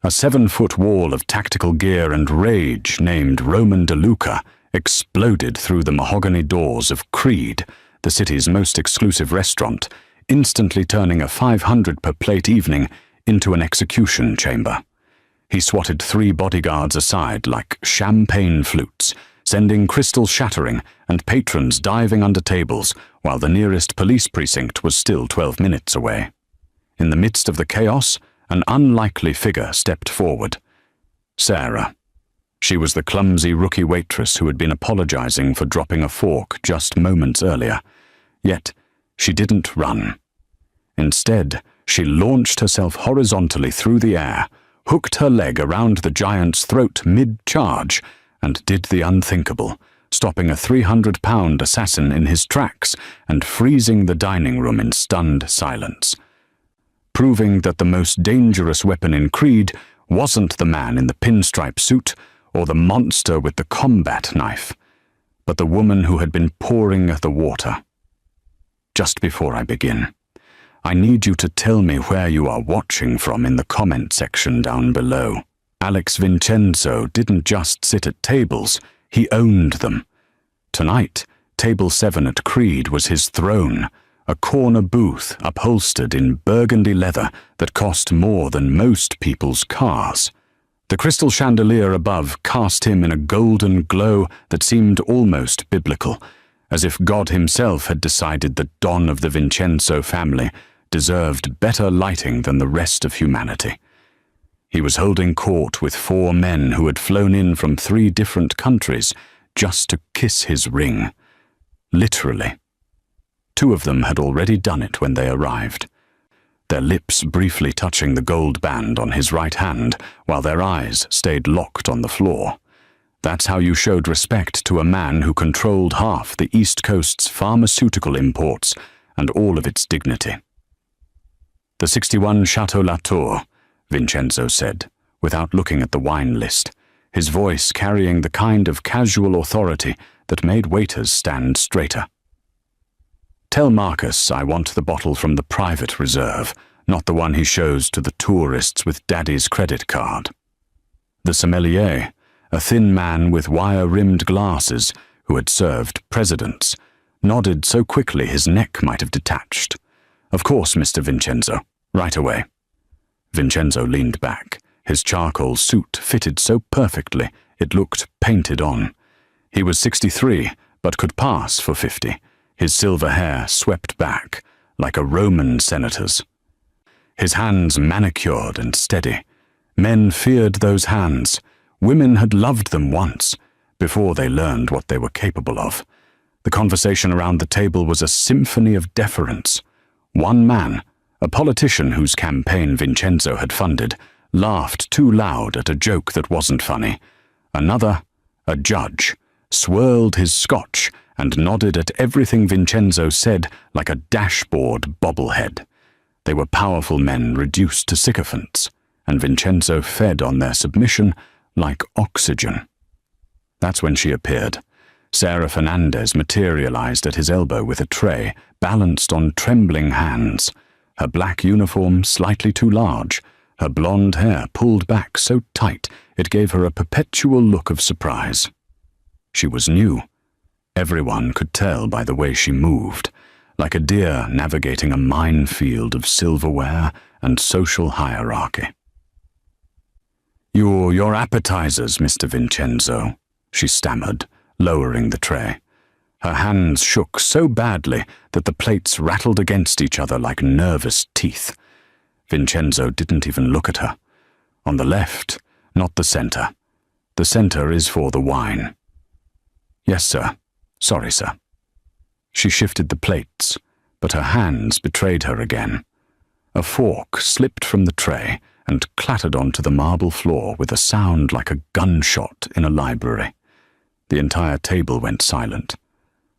A 7-foot wall of tactical gear and rage named Roman DeLuca exploded through the mahogany doors of Creed, the city's most exclusive restaurant, instantly turning a 500 per plate evening into an execution chamber. He swatted 3 bodyguards aside like champagne flutes, sending crystals shattering and patrons diving under tables while the nearest police precinct was still 12 minutes away. In the midst of the chaos, an unlikely figure stepped forward. Sarah. She was the clumsy rookie waitress who had been apologizing for dropping a fork just moments earlier. Yet, she didn't run. Instead, she launched herself horizontally through the air, hooked her leg around the giant's throat mid-charge, and did the unthinkable, stopping a 300-pound assassin in his tracks and freezing the dining room in stunned silence. Proving that the most dangerous weapon in Creed wasn't the man in the pinstripe suit or the monster with the combat knife, but the woman who had been pouring the water. Just before I begin, I need you to tell me where you are watching from in the comment section down below. Alex Vincenzo didn't just sit at tables, he owned them. Tonight, Table 7 at Creed was his throne, a corner booth upholstered in burgundy leather that cost more than most people's cars. The crystal chandelier above cast him in a golden glow that seemed almost biblical, as if God himself had decided that Don of the Vincenzo family deserved better lighting than the rest of humanity. He was holding court with 4 men who had flown in from 3 different countries just to kiss his ring. Literally. 2 of them had already done it when they arrived, their lips briefly touching the gold band on his right hand while their eyes stayed locked on the floor. That's how you showed respect to a man who controlled half the East Coast's pharmaceutical imports and all of its dignity. The 61 Chateau Latour, Vincenzo said, without looking at the wine list, his voice carrying the kind of casual authority that made waiters stand straighter. Tell Marcus I want the bottle from the private reserve, not the one he shows to the tourists with Daddy's credit card. The sommelier, a thin man with wire-rimmed glasses who had served presidents, nodded so quickly his neck might have detached. Of course, Mr. Vincenzo, right away. Vincenzo leaned back, his charcoal suit fitted so perfectly it looked painted on. He was 63, but could pass for 50. His silver hair swept back, like a Roman senator's. His hands manicured and steady. Men feared those hands. Women had loved them once, before they learned what they were capable of. The conversation around the table was a symphony of deference. One man, a politician whose campaign Vincenzo had funded, laughed too loud at a joke that wasn't funny. Another, a judge, swirled his scotch and nodded at everything Vincenzo said like a dashboard bobblehead. They were powerful men reduced to sycophants, and Vincenzo fed on their submission like oxygen. That's when she appeared. Sarah Fernandez materialized at his elbow with a tray, balanced on trembling hands, her black uniform slightly too large, her blonde hair pulled back so tight it gave her a perpetual look of surprise. She was new. Everyone could tell by the way she moved, like a deer navigating a minefield of silverware and social hierarchy. Your appetizers, Mr. Vincenzo," she stammered, lowering the tray. Her hands shook so badly that the plates rattled against each other like nervous teeth. Vincenzo didn't even look at her. On the left, not the center. The center is for the wine. "Yes, sir. Sorry, sir." She shifted the plates, but her hands betrayed her again. A fork slipped from the tray and clattered onto the marble floor with a sound like a gunshot in a library. The entire table went silent.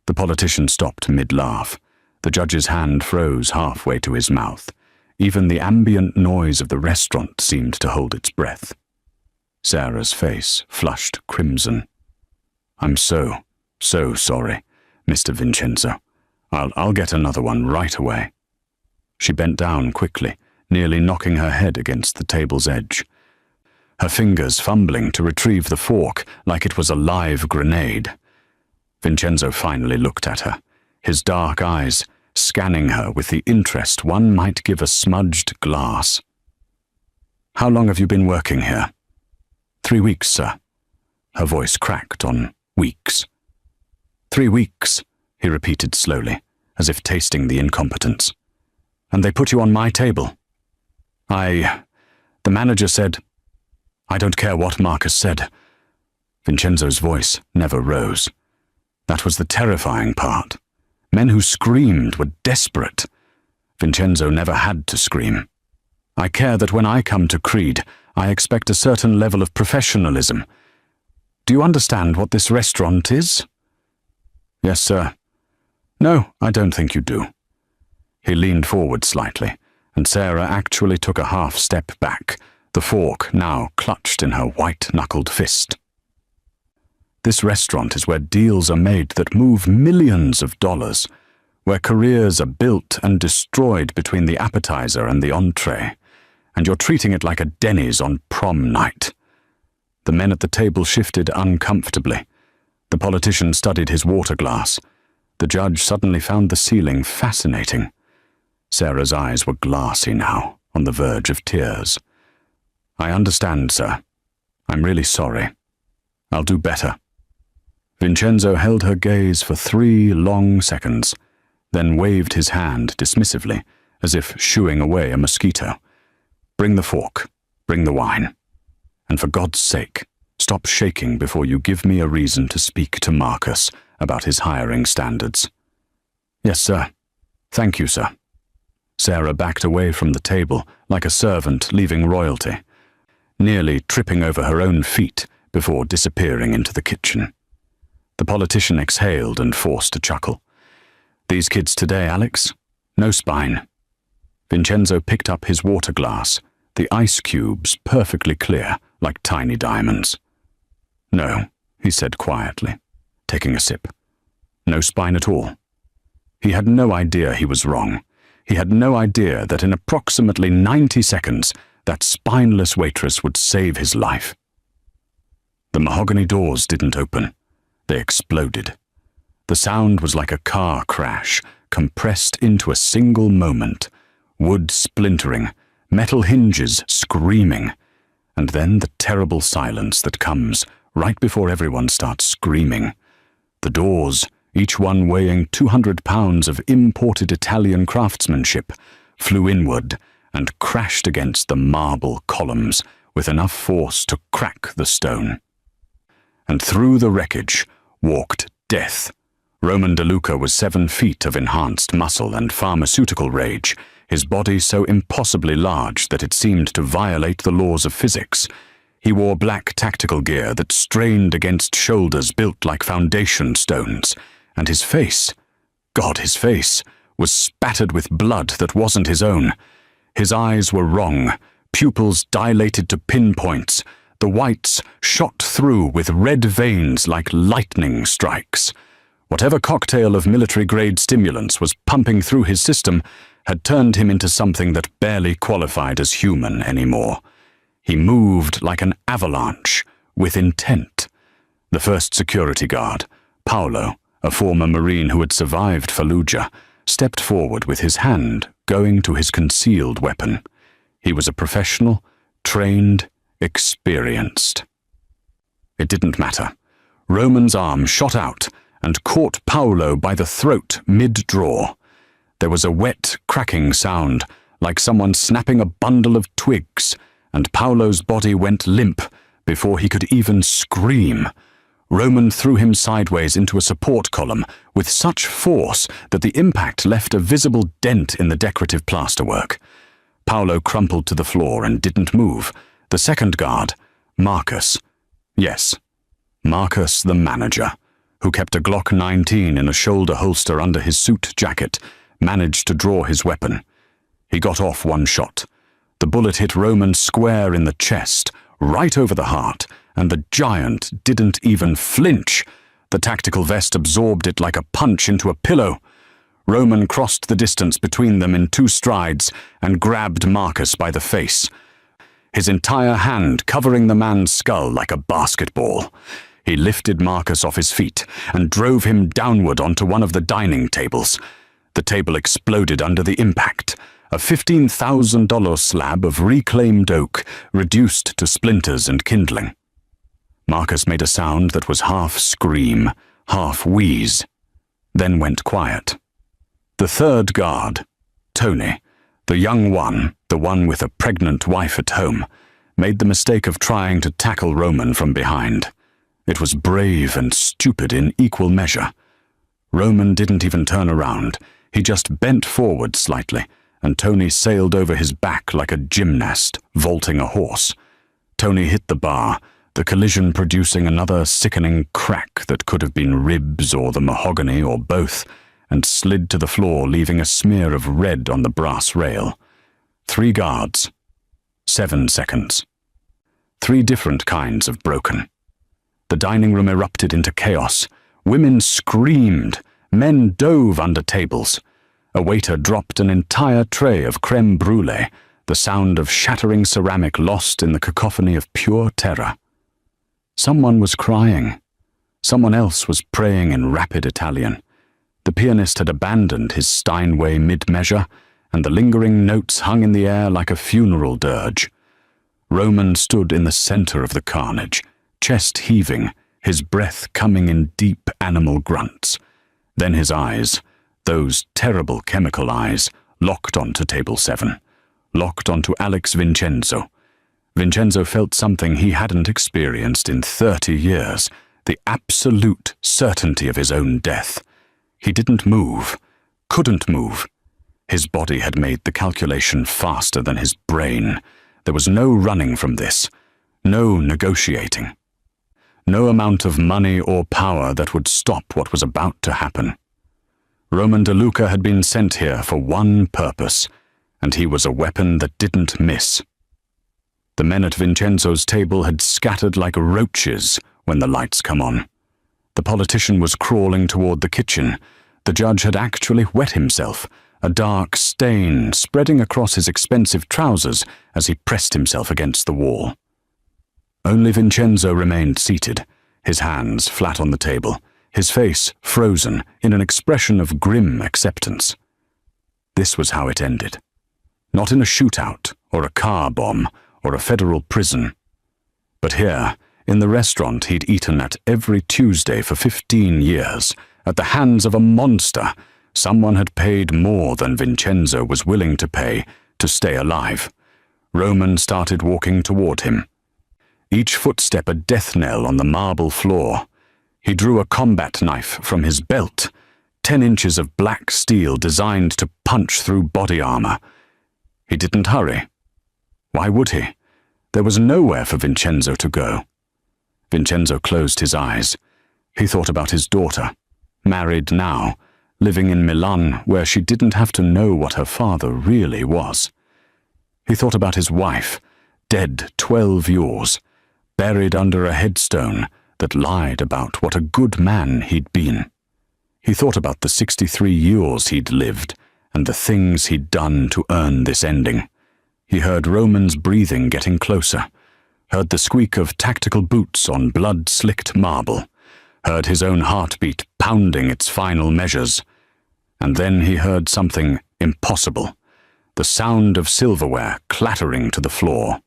The politician stopped mid-laugh. The judge's hand froze halfway to his mouth. Even the ambient noise of the restaurant seemed to hold its breath. Sarah's face flushed crimson. "I'm so sorry, Mr. Vincenzo. I'll get another one right away." She bent down quickly, nearly knocking her head against the table's edge. her fingers fumbling to retrieve the fork like it was a live grenade. Vincenzo finally looked at her, his dark eyes scanning her with the interest one might give a smudged glass. "How long have you been working here?" "3 weeks, sir." Her voice cracked on weeks. "3 weeks," he repeated slowly, as if tasting the incompetence. "And they put you on my table?" The manager said, "I don't care what Marcus said." Vincenzo's voice never rose. That was the terrifying part. Men who screamed were desperate. Vincenzo never had to scream. "I care that when I come to Creed, I expect a certain level of professionalism. Do you understand what this restaurant is?" "Yes, sir." "No, I don't think you do." He leaned forward slightly, and Sarah actually took a half step back, the fork now clutched in her white-knuckled fist. "This restaurant is where deals are made that move millions of dollars, where careers are built and destroyed between the appetizer and the entree, and you're treating it like a Denny's on prom night." The men at the table shifted uncomfortably. The politician studied his water glass. The judge suddenly found the ceiling fascinating. Sarah's eyes were glassy now, on the verge of tears. "I understand, sir. I'm really sorry. I'll do better." Vincenzo held her gaze for 3 long seconds, then waved his hand dismissively, as if shooing away a mosquito. "Bring the fork. Bring the wine. And for God's sake, stop shaking before you give me a reason to speak to Marcus about his hiring standards." "Yes, sir. Thank you, sir." Sarah backed away from the table like a servant leaving royalty, nearly tripping over her own feet before disappearing into the kitchen. The politician exhaled and forced a chuckle. "These kids today, Alex? No spine." Vincenzo picked up his water glass, the ice cubes perfectly clear, like tiny diamonds. "No," he said quietly, taking a sip. "No spine at all." He had no idea he was wrong. He had no idea that in approximately 90 seconds, that spineless waitress would save his life. The mahogany doors didn't open. They exploded. The sound was like a car crash, compressed into a single moment, wood splintering, metal hinges screaming, and then the terrible silence that comes right before everyone starts screaming. The doors, each one weighing 200 pounds of imported Italian craftsmanship, flew inward and crashed against the marble columns with enough force to crack the stone. And through the wreckage walked death. Roman DeLuca was 7 feet of enhanced muscle and pharmaceutical rage, his body so impossibly large that it seemed to violate the laws of physics. He wore black tactical gear that strained against shoulders built like foundation stones, and his face, God, his face, was spattered with blood that wasn't his own. His eyes were wrong, pupils dilated to pinpoints, the whites shot through with red veins like lightning strikes. Whatever cocktail of military-grade stimulants was pumping through his system had turned him into something that barely qualified as human anymore. He moved like an avalanche, with intent. The first security guard, Paolo, a former Marine who had survived Fallujah, stepped forward with his hand going to his concealed weapon. He was a professional, trained, experienced. It didn't matter. Roman's arm shot out and caught Paolo by the throat mid-draw. There was a wet, cracking sound, like someone snapping a bundle of twigs, and Paolo's body went limp before he could even scream. Roman threw him sideways into a support column with such force that the impact left a visible dent in the decorative plasterwork. Paolo crumpled to the floor and didn't move. The second guard, Marcus. Yes, Marcus the manager, who kept a Glock 19 in a shoulder holster under his suit jacket, managed to draw his weapon. He got off one shot. The bullet hit Roman square in the chest, right over the heart, and the giant didn't even flinch. The tactical vest absorbed it like a punch into a pillow. Roman crossed the distance between them in 2 strides and grabbed Marcus by the face. his entire hand covering the man's skull like a basketball. He lifted Marcus off his feet and drove him downward onto one of the dining tables. The table exploded under the impact, a $15,000 slab of reclaimed oak reduced to splinters and kindling. Marcus made a sound that was half scream, half wheeze, then went quiet. The third guard, Tony, the young one, the one with a pregnant wife at home, made the mistake of trying to tackle Roman from behind. It was brave and stupid in equal measure. Roman didn't even turn around. He just bent forward slightly, and Tony sailed over his back like a gymnast vaulting a horse. Tony hit the bar, the collision producing another sickening crack that could have been ribs or the mahogany or both, and slid to the floor, leaving a smear of red on the brass rail. 3 guards. 7 seconds. 3 different kinds of broken. The dining room erupted into chaos. Women screamed. Men dove under tables. A waiter dropped an entire tray of creme brulee, the sound of shattering ceramic lost in the cacophony of pure terror. Someone was crying. Someone else was praying in rapid Italian. The pianist had abandoned his Steinway mid-measure, and the lingering notes hung in the air like a funeral dirge. Roman stood in the center of the carnage, chest heaving, his breath coming in deep animal grunts. Then his eyes, those terrible chemical eyes, locked onto table 7, locked onto Alex Vincenzo. Vincenzo felt something he hadn't experienced in 30 years, the absolute certainty of his own death. He didn't move, couldn't move. His body had made the calculation faster than his brain. There was no running from this, no negotiating. No amount of money or power that would stop what was about to happen. Roman DeLuca had been sent here for one purpose, and he was a weapon that didn't miss. The men at Vincenzo's table had scattered like roaches when the lights come on. The politician was crawling toward the kitchen. The judge had actually wet himself, a dark stain spreading across his expensive trousers as he pressed himself against the wall. Only Vincenzo remained seated, his hands flat on the table, his face frozen in an expression of grim acceptance. This was how it ended. Not in a shootout, or a car bomb, or a federal prison. But here, in the restaurant he'd eaten at every Tuesday for 15 years, at the hands of a monster, someone had paid more than Vincenzo was willing to pay to stay alive. Roman started walking toward him. Each footstep a death knell on the marble floor. He drew a combat knife from his belt, 10 inches of black steel designed to punch through body armor. He didn't hurry. Why would he? There was nowhere for Vincenzo to go. Vincenzo closed his eyes. He thought about his daughter, married now, living in Milan where she didn't have to know what her father really was. He thought about his wife, dead 12 years, buried under a headstone that lied about what a good man he'd been. He thought about the 63 years he'd lived and the things he'd done to earn this ending. He heard Roman's breathing getting closer, heard the squeak of tactical boots on blood-slicked marble, heard his own heartbeat pounding its final measures. And then he heard something impossible, the sound of silverware clattering to the floor.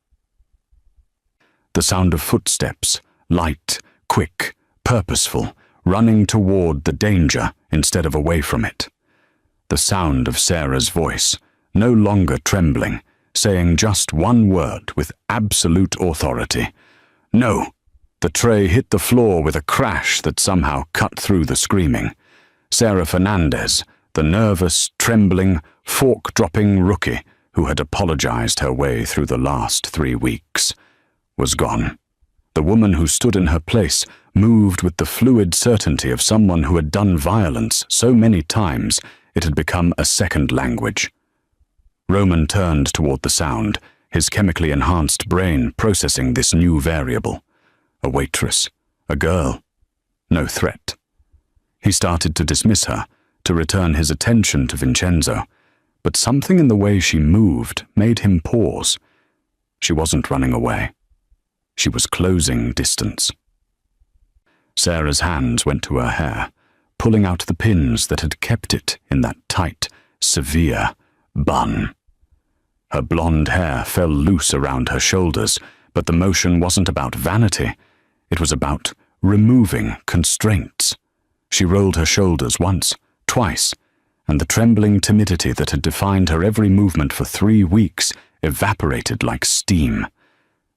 The sound of footsteps, light, quick, purposeful, running toward the danger instead of away from it. The sound of Sarah's voice, no longer trembling, saying just one word with absolute authority. No! The tray hit the floor with a crash that somehow cut through the screaming. Sarah Fernandez, the nervous, trembling, fork-dropping rookie who had apologized her way through the last 3 weeks, was gone. The woman who stood in her place moved with the fluid certainty of someone who had done violence so many times it had become a second language. Roman turned toward the sound, his chemically enhanced brain processing this new variable. A waitress, a girl, no threat. He started to dismiss her, to return his attention to Vincenzo, but something in the way she moved made him pause. She wasn't running away. She was closing distance. Sarah's hands went to her hair, pulling out the pins that had kept it in that tight, severe bun. Her blonde hair fell loose around her shoulders, but the motion wasn't about vanity. It was about removing constraints. She rolled her shoulders once, twice, and the trembling timidity that had defined her every movement for 3 weeks evaporated like steam.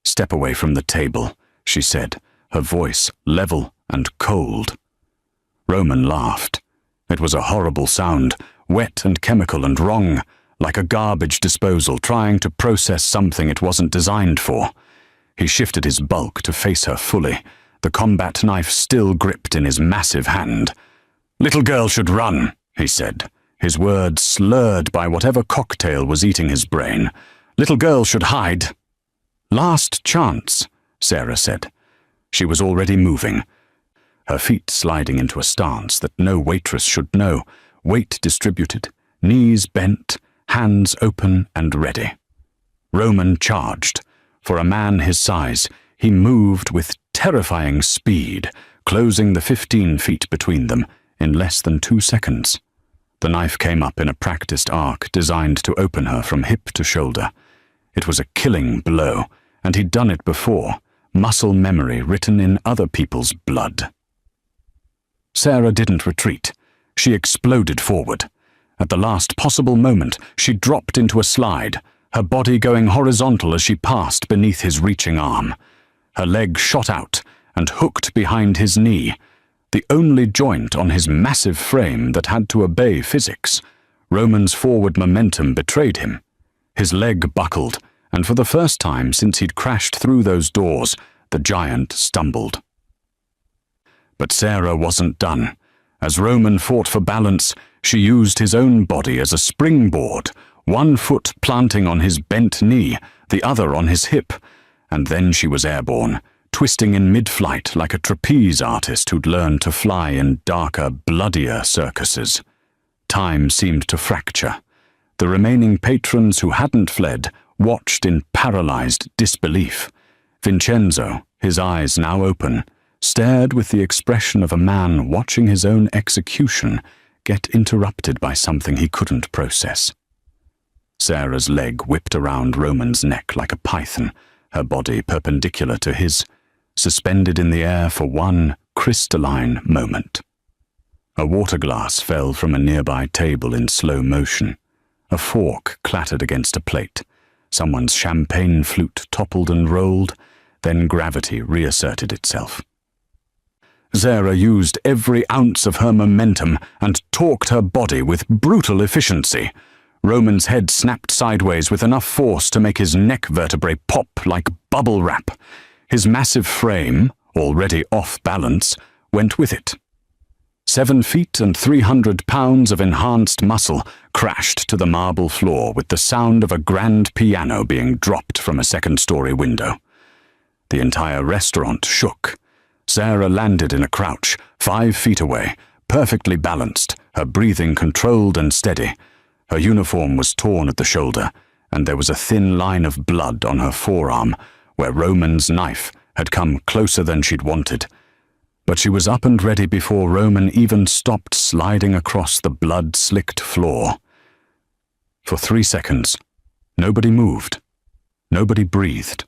"Step away from the table," she said, her voice level and cold. Roman laughed. It was a horrible sound, wet and chemical and wrong, like a garbage disposal trying to process something it wasn't designed for. He shifted his bulk to face her fully, the combat knife still gripped in his massive hand. "Little girl should run," he said, his words slurred by whatever cocktail was eating his brain. "Little girl should hide." "Last chance," Sarah said. She was already moving, her feet sliding into a stance that no waitress should know, weight distributed, knees bent, hands open and ready. Roman charged. For a man his size, he moved with terrifying speed, closing the 15 feet between them in less than 2 seconds. The knife came up in a practiced arc designed to open her from hip to shoulder. It was a killing blow, and he'd done it before, muscle memory written in other people's blood. Sarah didn't retreat. She exploded forward. At the last possible moment, she dropped into a slide, her body going horizontal as she passed beneath his reaching arm. Her leg shot out and hooked behind his knee, the only joint on his massive frame that had to obey physics. Roman's forward momentum betrayed him. His leg buckled, and for the first time since he'd crashed through those doors, the giant stumbled. But Sarah wasn't done. As Roman fought for balance, she used his own body as a springboard, one foot planting on his bent knee, the other on his hip, and then she was airborne, twisting in mid-flight like a trapeze artist who'd learned to fly in darker, bloodier circuses. Time seemed to fracture. The remaining patrons who hadn't fled watched in paralyzed disbelief. Vincenzo, his eyes now open, stared with the expression of a man watching his own execution get interrupted by something he couldn't process. Sarah's leg whipped around Roman's neck like a python, her body perpendicular to his, suspended in the air for one crystalline moment. A water glass fell from a nearby table in slow motion. A fork clattered against a plate. Someone's champagne flute toppled and rolled, then gravity reasserted itself. Sarah used every ounce of her momentum and torqued her body with brutal efficiency. Roman's head snapped sideways with enough force to make his neck vertebrae pop like bubble wrap. His massive frame, already off balance, went with it. 7 feet and 300 pounds of enhanced muscle crashed to the marble floor with the sound of a grand piano being dropped from a second-story window. The entire restaurant shook. Sarah landed in a crouch, 5 feet away, perfectly balanced, her breathing controlled and steady. Her uniform was torn at the shoulder, and there was a thin line of blood on her forearm, where Roman's knife had come closer than she'd wanted. But she was up and ready before Roman even stopped sliding across the blood-slicked floor. For 3 seconds, nobody moved. Nobody breathed.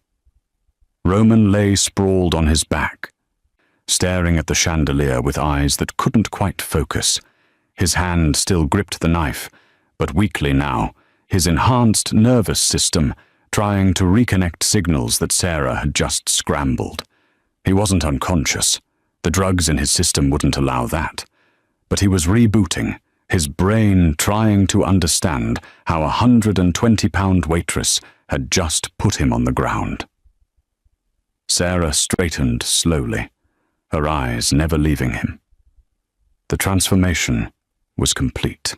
Roman lay sprawled on his back, staring at the chandelier with eyes that couldn't quite focus. His hand still gripped the knife, but weakly now, his enhanced nervous system trying to reconnect signals that Sarah had just scrambled. He wasn't unconscious. The drugs in his system wouldn't allow that. But he was rebooting, his brain trying to understand how a 120-pound waitress had just put him on the ground. Sarah straightened slowly, her eyes never leaving him. The transformation was complete.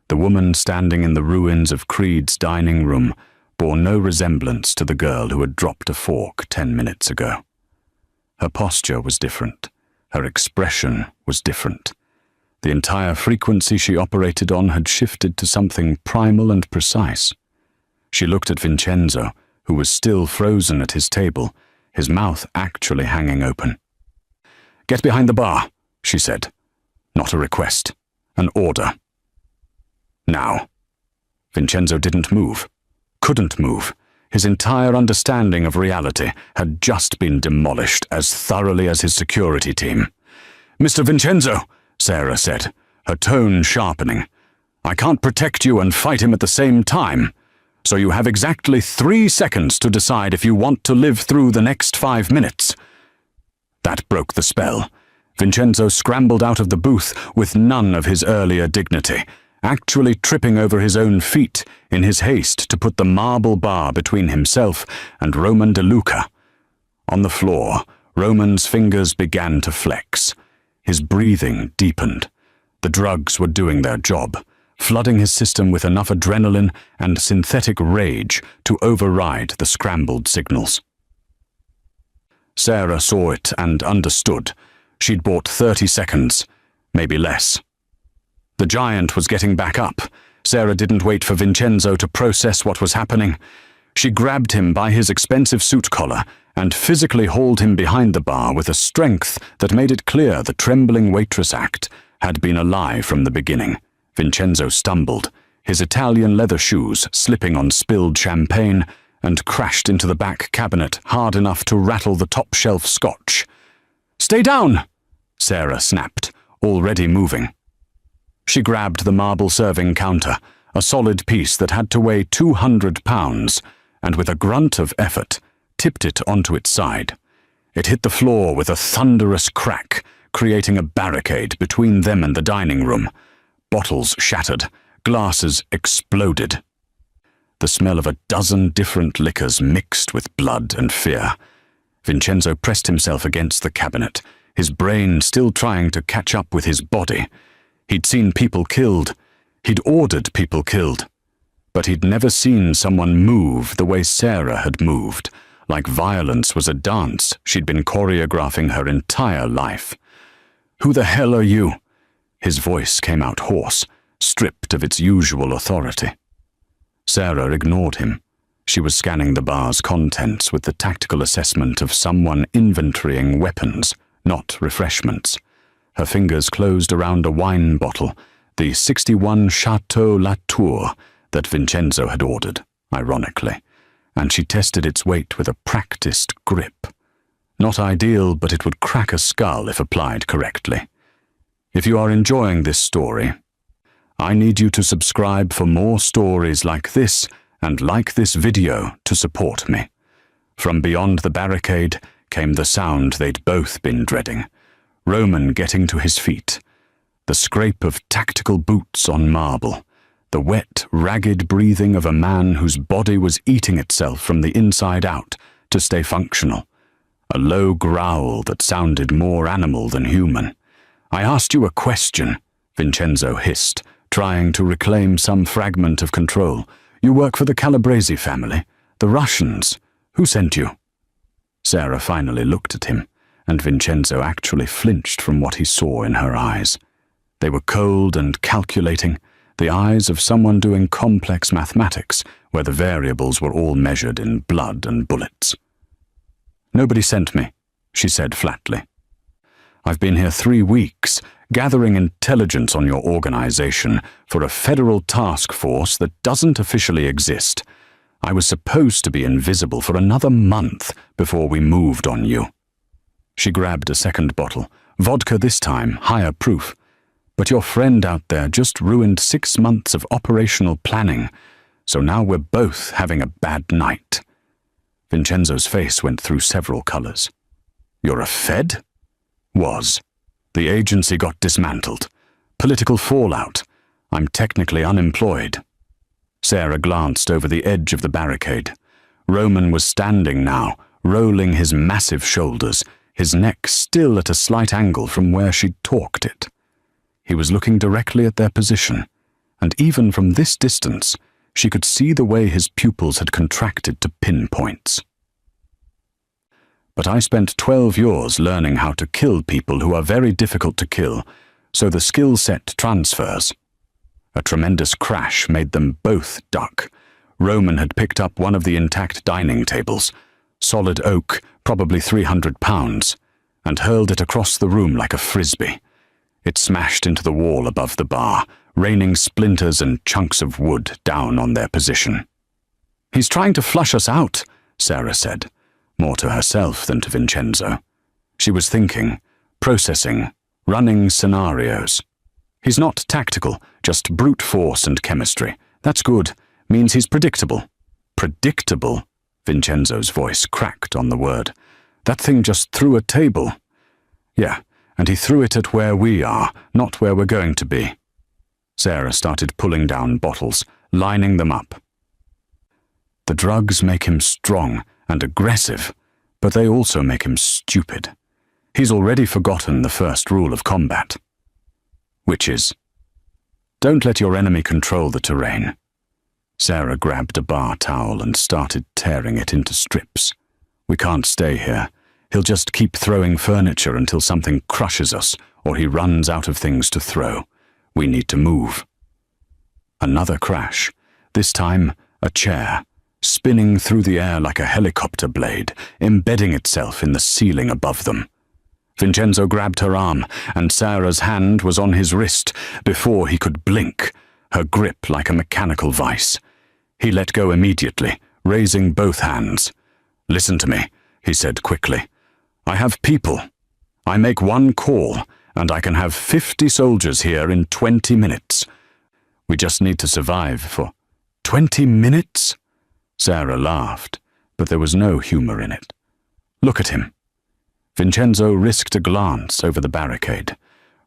The woman standing in the ruins of Creed's dining room bore no resemblance to the girl who had dropped a fork 10 minutes ago. Her posture was different. Her expression was different. The entire frequency she operated on had shifted to something primal and precise. She looked at Vincenzo, who was still frozen at his table, his mouth actually hanging open. "Get behind the bar," she said. Not a request, an order. Now. Vincenzo didn't move. Couldn't move. His entire understanding of reality had just been demolished as thoroughly as his security team. "Mr. Vincenzo," Sarah said, her tone sharpening, "I can't protect you and fight him at the same time, so you have exactly 3 seconds to decide if you want to live through the next 5 minutes. That broke the spell. Vincenzo scrambled out of the booth with none of his earlier dignity, actually tripping over his own feet in his haste to put the marble bar between himself and Roman DeLuca. On the floor, Roman's fingers began to flex. His breathing deepened. The drugs were doing their job, flooding his system with enough adrenaline and synthetic rage to override the scrambled signals. Sarah saw it and understood. She'd bought 30 seconds, maybe less. The giant was getting back up. Sarah didn't wait for Vincenzo to process what was happening. She grabbed him by his expensive suit collar and physically hauled him behind the bar with a strength that made it clear the trembling waitress act had been a lie from the beginning. Vincenzo stumbled, his Italian leather shoes slipping on spilled champagne, and crashed into the back cabinet hard enough to rattle the top-shelf scotch. "Stay down!" Sarah snapped, already moving. She grabbed the marble serving counter, a solid piece that had to weigh 200 pounds, and with a grunt of effort, tipped it onto its side. It hit the floor with a thunderous crack, creating a barricade between them and the dining room. Bottles shattered, glasses exploded. The smell of a dozen different liquors mixed with blood and fear. Vincenzo pressed himself against the cabinet, his brain still trying to catch up with his body. He'd seen people killed. He'd ordered people killed. But he'd never seen someone move the way Sarah had moved, like violence was a dance she'd been choreographing her entire life. "Who the hell are you?" His voice came out hoarse, stripped of its usual authority. Sarah ignored him. She was scanning the bar's contents with the tactical assessment of someone inventorying weapons, not refreshments. Her fingers closed around a wine bottle, the 61 Chateau Latour that Vincenzo had ordered, ironically, and she tested its weight with a practiced grip. Not ideal, but it would crack a skull if applied correctly. If you are enjoying this story, I need you to subscribe for more stories like this and like this video to support me. From beyond the barricade came the sound they'd both been dreading. Roman getting to his feet. The scrape of tactical boots on marble. The wet, ragged breathing of a man whose body was eating itself from the inside out to stay functional. A low growl that sounded more animal than human. "I asked you a question," Vincenzo hissed, trying to reclaim some fragment of control. "You work for the Calabrese family, the Russians. Who sent you?" Sarah finally looked at him, and Vincenzo actually flinched from what he saw in her eyes. They were cold and calculating, the eyes of someone doing complex mathematics, where the variables were all measured in blood and bullets. "Nobody sent me," she said flatly. "I've been here 3 weeks, gathering intelligence on your organization for a federal task force that doesn't officially exist. I was supposed to be invisible for another month before we moved on you." She grabbed a second bottle, vodka this time, higher proof. "But your friend out there just ruined 6 months of operational planning, so now we're both having a bad night." Vincenzo's face went through several colors. "You're a Fed?" "Was. The agency got dismantled. Political fallout. I'm technically unemployed." Sarah glanced over the edge of the barricade. Roman was standing now, rolling his massive shoulders, his neck still at a slight angle from where she'd torqued it. He was looking directly at their position, and even from this distance, she could see the way his pupils had contracted to pinpoints. "But I spent 12 years learning how to kill people who are very difficult to kill, so the skill set transfers." A tremendous crash made them both duck. Roman had picked up one of the intact dining tables, solid oak, probably 300 pounds, and hurled it across the room like a frisbee. It smashed into the wall above the bar, raining splinters and chunks of wood down on their position. "He's trying to flush us out," Sarah said, more to herself than to Vincenzo. She was thinking, processing, running scenarios. "He's not tactical, just brute force and chemistry. That's good. Means he's predictable." "Predictable?" Vincenzo's voice cracked on the word. "That thing just threw a table." "Yeah, and he threw it at where we are, not where we're going to be." Sarah started pulling down bottles, lining them up. "The drugs make him strong and aggressive, but they also make him stupid. He's already forgotten the first rule of combat. Which is, don't let your enemy control the terrain." Sarah grabbed a bar towel and started tearing it into strips. "We can't stay here. He'll just keep throwing furniture until something crushes us or he runs out of things to throw. We need to move." Another crash, this time a chair, spinning through the air like a helicopter blade, embedding itself in the ceiling above them. Vincenzo grabbed her arm, and Sarah's hand was on his wrist before he could blink, her grip like a mechanical vice. He let go immediately, raising both hands. "Listen to me," he said quickly. "I have people. I make one call, and I can have 50 soldiers here in 20 minutes. We just need to survive for 20 minutes? Sarah laughed, but there was no humor in it. "Look at him." Vincenzo risked a glance over the barricade.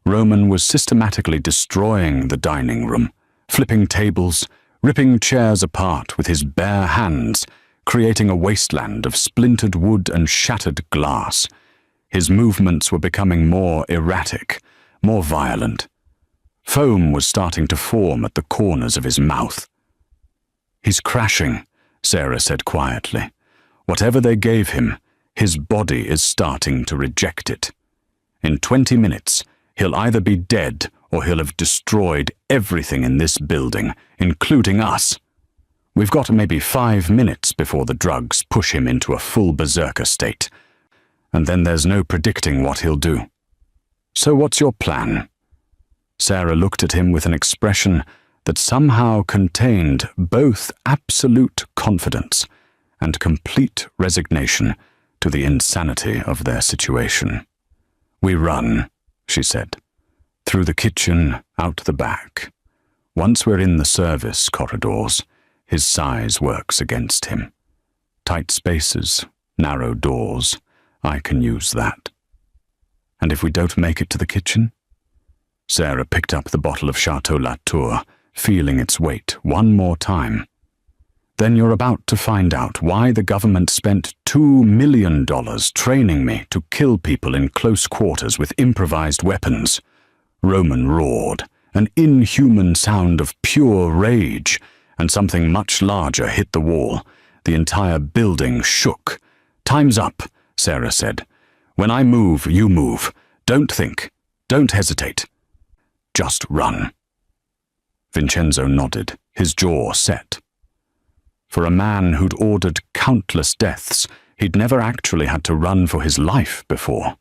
Roman was systematically destroying the dining room, flipping tables, ripping chairs apart with his bare hands, creating a wasteland of splintered wood and shattered glass. His movements were becoming more erratic, more violent. Foam was starting to form at the corners of his mouth. "He's crashing," Sarah said quietly. "Whatever they gave him, his body is starting to reject it. In 20 minutes, he'll either be dead or he'll have destroyed everything in this building, including us. We've got maybe 5 minutes before the drugs push him into a full berserker state. And then there's no predicting what he'll do. So what's your plan?" Sarah looked at him with an expression that somehow contained both absolute confidence and complete resignation to the insanity of their situation. "We run," she said, "through the kitchen, out the back. Once we're in the service corridors, his size works against him. Tight spaces, narrow doors, I can use that. And if we don't make it to the kitchen?" Sarah picked up the bottle of Chateau Latour, feeling its weight one more time. "Then you're about to find out why the government spent $2 million training me to kill people in close quarters with improvised weapons." Roman roared, an inhuman sound of pure rage, and something much larger hit the wall. The entire building shook. "Time's up," Sarah said. "When I move, you move. Don't think. Don't hesitate. Just run." Vincenzo nodded, his jaw set. For a man who'd ordered countless deaths, he'd never actually had to run for his life before.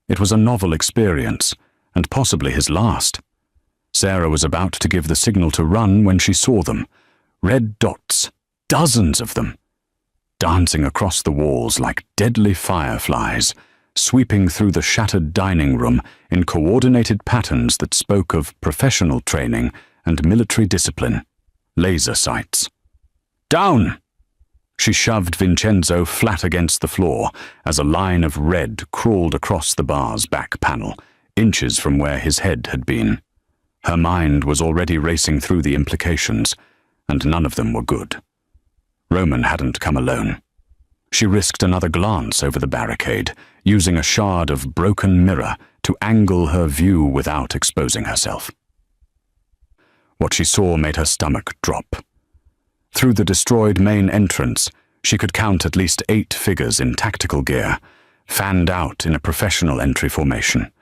It was a novel experience, and possibly his last. Sarah was about to give the signal to run when she saw them. Red dots, dozens of them, dancing across the walls like deadly fireflies, sweeping through the shattered dining room in coordinated patterns that spoke of professional training and military discipline. Laser sights. "Down!" She shoved Vincenzo flat against the floor as a line of red crawled across the bar's back panel, inches from where his head had been. Her mind was already racing through the implications, and none of them were good. Roman hadn't come alone. She risked another glance over the barricade, using a shard of broken mirror to angle her view without exposing herself. What she saw made her stomach drop. Through the destroyed main entrance, she could count at least 8 figures in tactical gear, fanned out in a professional entry formation.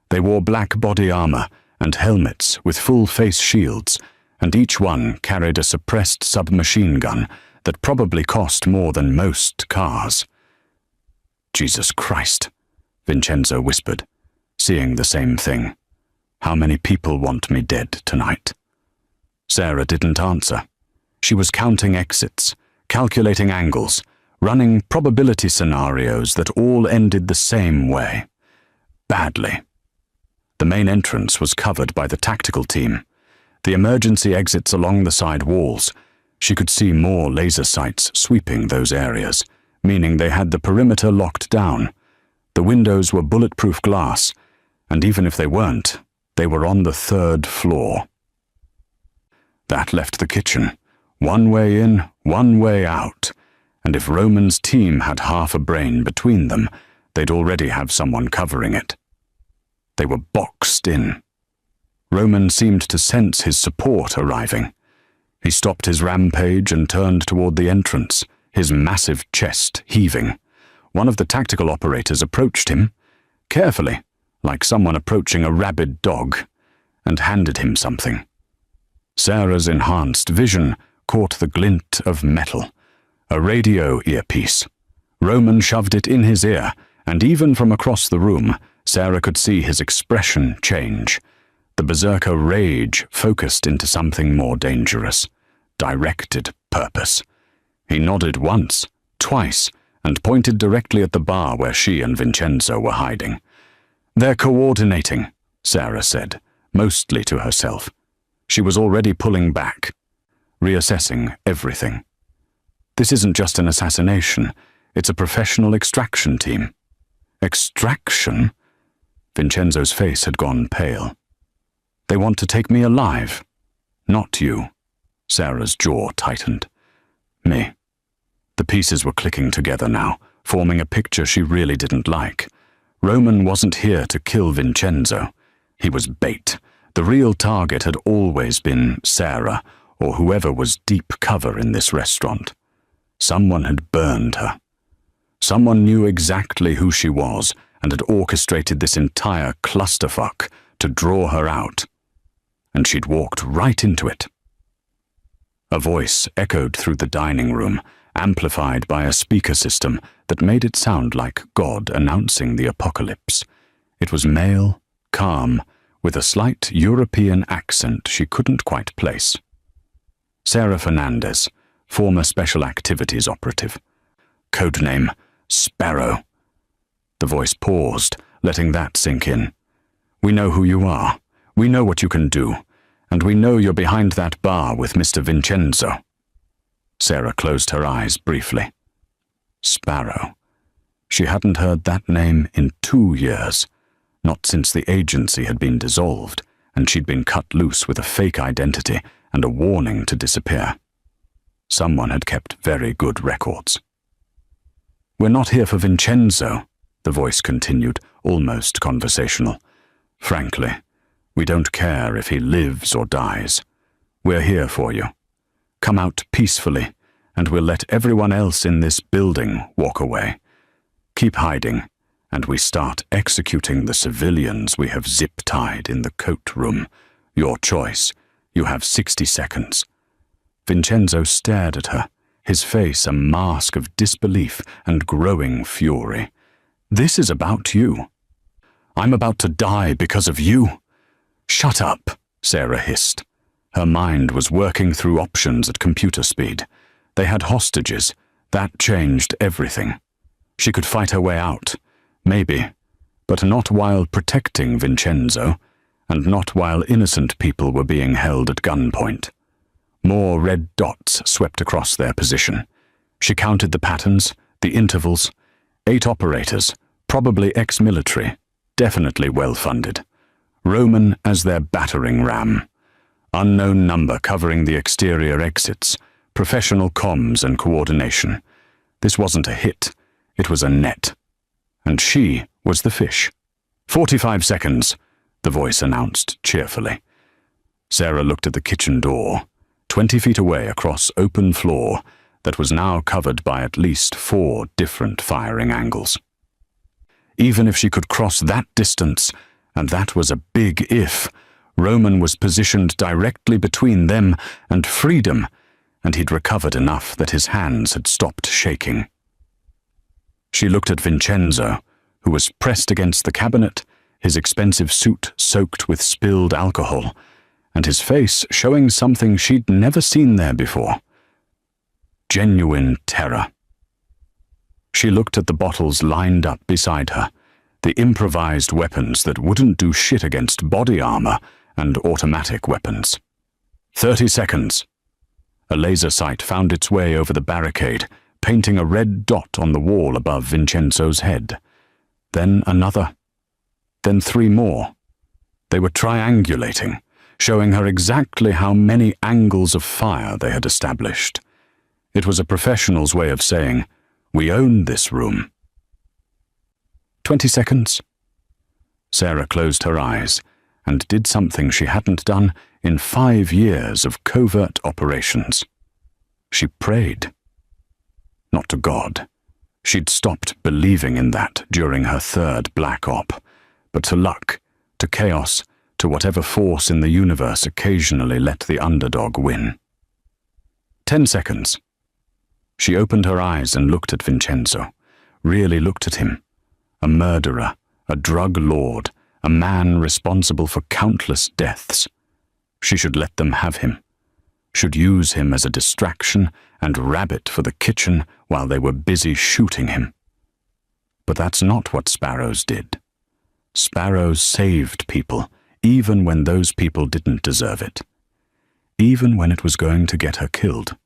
They wore black body armor and helmets with full face shields, and each one carried a suppressed submachine gun that probably cost more than most cars. "Jesus Christ," Vincenzo whispered, seeing the same thing. "How many people want me dead tonight?" Sarah didn't answer. She was counting exits, calculating angles, running probability scenarios that all ended the same way. Badly. The main entrance was covered by the tactical team. The emergency exits along the side walls. She could see more laser sights sweeping those areas, meaning they had the perimeter locked down. The windows were bulletproof glass, and even if they weren't, they were on the 3rd floor. That left the kitchen. One way in, one way out, and if Roman's team had half a brain between them, they'd already have someone covering it. They were boxed in. Roman seemed to sense his support arriving. He stopped his rampage and turned toward the entrance, his massive chest heaving. One of the tactical operators approached him, carefully, like someone approaching a rabid dog, and handed him something. Sarah's enhanced vision caught the glint of metal, a radio earpiece. Roman shoved it in his ear, and even from across the room, Sarah could see his expression change. The berserker rage focused into something more dangerous, directed purpose. He nodded once, twice, and pointed directly at the bar where she and Vincenzo were hiding. "They're coordinating," Sarah said, mostly to herself. She was already pulling back, reassessing everything. "This isn't just an assassination, it's a professional extraction team." "Extraction?" Vincenzo's face had gone pale. "They want to take me alive." "Not you." Sarah's jaw tightened. "Me." The pieces were clicking together now, forming a picture she really didn't like. Roman wasn't here to kill Vincenzo. He was bait. The real target had always been Sarah, or whoever was deep cover in this restaurant. Someone had burned her. Someone knew exactly who she was and had orchestrated this entire clusterfuck to draw her out. And she'd walked right into it. A voice echoed through the dining room, amplified by a speaker system that made it sound like God announcing the apocalypse. It was male, calm, with a slight European accent she couldn't quite place. Sarah Fernandez, former Special Activities operative. Codename Sparrow. The voice paused, letting that sink in. "We know who you are. We know what you can do. And we know you're behind that bar with Mr. Vincenzo." Sarah closed her eyes briefly. Sparrow. She hadn't heard that name in 2 years, not since the agency had been dissolved, and she'd been cut loose with a fake identity and a warning to disappear. Someone had kept very good records. "We're not here for Vincenzo," the voice continued, almost conversational. "Frankly, we don't care if he lives or dies. We're here for you. Come out peacefully, and we'll let everyone else in this building walk away. Keep hiding, and we start executing the civilians we have zip-tied in the coat room. Your choice. You have 60 seconds. Vincenzo stared at her, his face a mask of disbelief and growing fury. "This is about you. I'm about to die because of you." "Shut up," Sarah hissed. Her mind was working through options at computer speed. They had hostages. That changed everything. She could fight her way out. Maybe. But not while protecting Vincenzo, and not while innocent people were being held at gunpoint. More red dots swept across their position. She counted the patterns, the intervals. 8 operators, probably ex-military, definitely well-funded. Roman as their battering ram. Unknown number covering the exterior exits. Professional comms and coordination. This wasn't a hit. It was a net. And she was the fish. 45 seconds, the voice announced cheerfully. Sarah looked at the kitchen door, 20 feet away across open floor that was now covered by at least 4 different firing angles. Even if she could cross that distance, and that was a big if, Roman was positioned directly between them and freedom, and he'd recovered enough that his hands had stopped shaking. She looked at Vincenzo, who was pressed against the cabinet, his expensive suit soaked with spilled alcohol, and his face showing something she'd never seen there before. Genuine terror. She looked at the bottles lined up beside her, the improvised weapons that wouldn't do shit against body armor and automatic weapons. 30 seconds. A laser sight found its way over the barricade, painting a red dot on the wall above Vincenzo's head. Then another. Then 3 more. They were triangulating, showing her exactly how many angles of fire they had established. It was a professional's way of saying, "We own this room." 20 seconds. Sarah closed her eyes and did something she hadn't done in 5 years of covert operations. She prayed. Not to God. She'd stopped believing in that during her 3rd Black Op, but to luck, to chaos, to whatever force in the universe occasionally let the underdog win. 10 seconds. She opened her eyes and looked at Vincenzo, really looked at him. A murderer, a drug lord, a man responsible for countless deaths. She should let them have him, should use him as a distraction and rabbit for the kitchen while they were busy shooting him. But that's not what sparrows did. Sparrows saved people, even when those people didn't deserve it. Even when it was going to get her killed.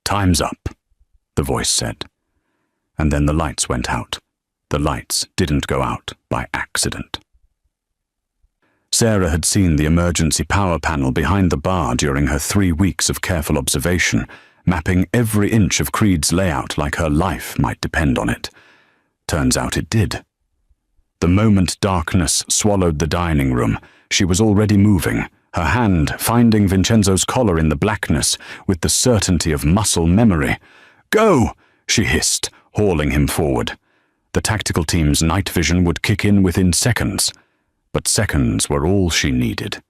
"Time's up," the voice said. And then the lights went out. The lights didn't go out by accident. Sarah had seen the emergency power panel behind the bar during her 3 weeks of careful observation, mapping every inch of Creed's layout like her life might depend on it. Turns out it did. The moment darkness swallowed the dining room, she was already moving, her hand finding Vincenzo's collar in the blackness with the certainty of muscle memory. "Go!" she hissed, hauling him forward. The tactical team's night vision would kick in within seconds, but seconds were all she needed.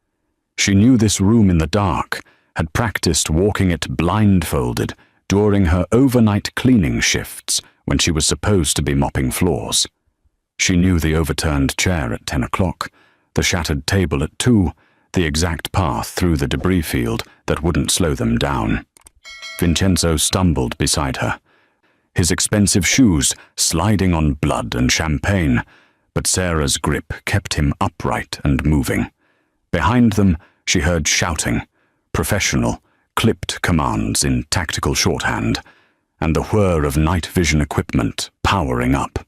She knew this room in the dark, had practiced walking it blindfolded during her overnight cleaning shifts when she was supposed to be mopping floors. She knew the overturned chair at 10 o'clock, the shattered table at 2, the exact path through the debris field that wouldn't slow them down. Vincenzo stumbled beside her, his expensive shoes sliding on blood and champagne, but Sarah's grip kept him upright and moving. Behind them, she heard shouting, professional, clipped commands in tactical shorthand, and the whir of night vision equipment powering up.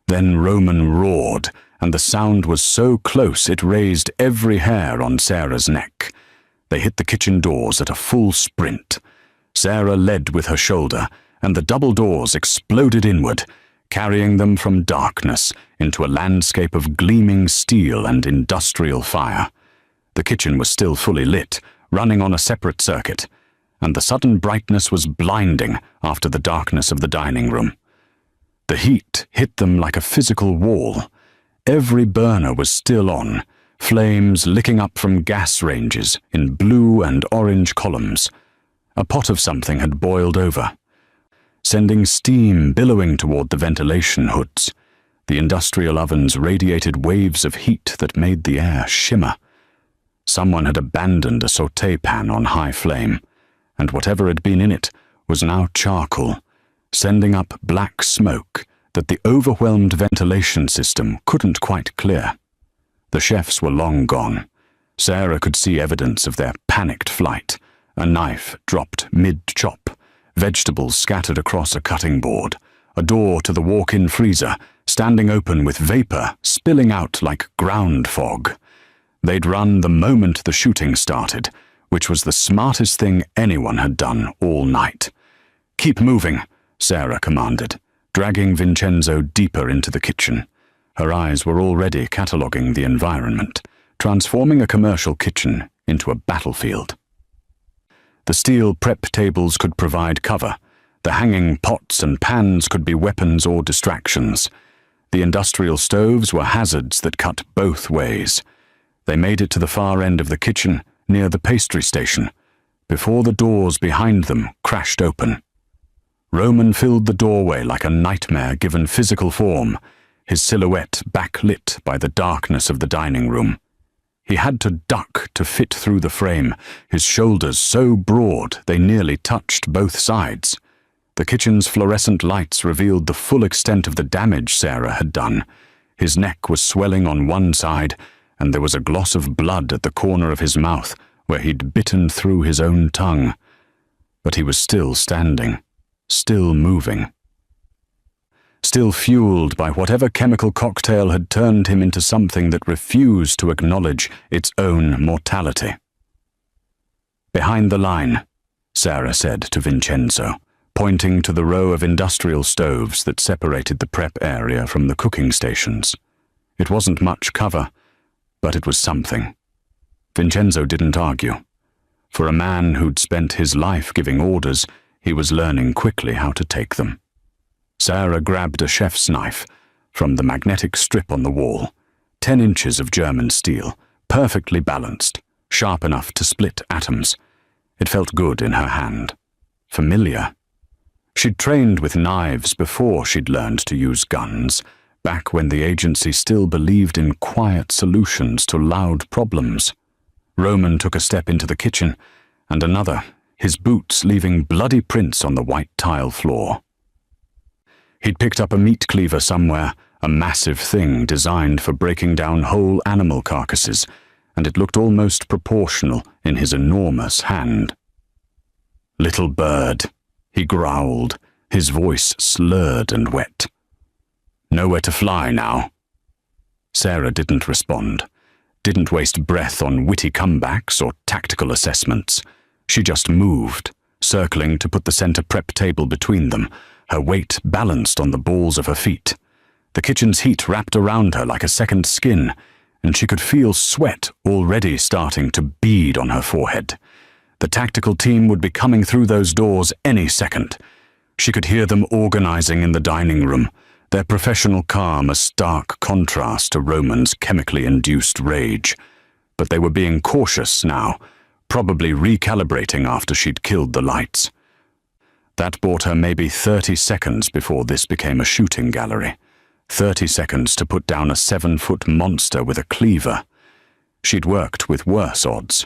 Then Roman roared, and the sound was so close it raised every hair on Sarah's neck. They hit the kitchen doors at a full sprint. Sarah led with her shoulder, and the double doors exploded inward, carrying them from darkness into a landscape of gleaming steel and industrial fire. The kitchen was still fully lit, running on a separate circuit, and the sudden brightness was blinding after the darkness of the dining room. The heat hit them like a physical wall. Every burner was still on, flames licking up from gas ranges in blue and orange columns. A pot of something had boiled over, sending steam billowing toward the ventilation hoods. The industrial ovens radiated waves of heat that made the air shimmer. Someone had abandoned a sauté pan on high flame, and whatever had been in it was now charcoal, sending up black smoke that the overwhelmed ventilation system couldn't quite clear. The chefs were long gone. Sarah could see evidence of their panicked flight, a knife dropped mid-chop, vegetables scattered across a cutting board, a door to the walk-in freezer standing open with vapor spilling out like ground fog. They'd run the moment the shooting started, which was the smartest thing anyone had done all night. "Keep moving," Sarah commanded, dragging Vincenzo deeper into the kitchen. Her eyes were already cataloguing the environment, transforming a commercial kitchen into a battlefield. The steel prep tables could provide cover. The hanging pots and pans could be weapons or distractions. The industrial stoves were hazards that cut both ways. They made it to the far end of the kitchen, near the pastry station, before the doors behind them crashed open. Roman filled the doorway like a nightmare given physical form, his silhouette backlit by the darkness of the dining room. He had to duck to fit through the frame, his shoulders so broad they nearly touched both sides. The kitchen's fluorescent lights revealed the full extent of the damage Sarah had done. His neck was swelling on one side, and there was a gloss of blood at the corner of his mouth where he'd bitten through his own tongue. But he was still standing, still moving. Still fueled by whatever chemical cocktail had turned him into something that refused to acknowledge its own mortality. "Behind the line," Sarah said to Vincenzo, pointing to the row of industrial stoves that separated the prep area from the cooking stations. It wasn't much cover, but it was something. Vincenzo didn't argue. For a man who'd spent his life giving orders, he was learning quickly how to take them. Sarah grabbed a chef's knife from the magnetic strip on the wall, 10 inches of German steel, perfectly balanced, sharp enough to split atoms. It felt good in her hand. Familiar. She'd trained with knives before she'd learned to use guns, back when the agency still believed in quiet solutions to loud problems. Roman took a step into the kitchen, and another, his boots leaving bloody prints on the white tile floor. He'd picked up a meat cleaver somewhere, a massive thing designed for breaking down whole animal carcasses, and it looked almost proportional in his enormous hand. "Little bird," he growled, his voice slurred and wet. "Nowhere to fly now." Sarah didn't respond, didn't waste breath on witty comebacks or tactical assessments. She just moved, circling to put the center prep table between them, her weight balanced on the balls of her feet. The kitchen's heat wrapped around her like a second skin, and she could feel sweat already starting to bead on her forehead. The tactical team would be coming through those doors any second. She could hear them organizing in the dining room, their professional calm a stark contrast to Roman's chemically induced rage. But they were being cautious now, probably recalibrating after she'd killed the lights. That bought her maybe 30 seconds before this became a shooting gallery. 30 seconds to put down a 7-foot monster with a cleaver. She'd worked with worse odds.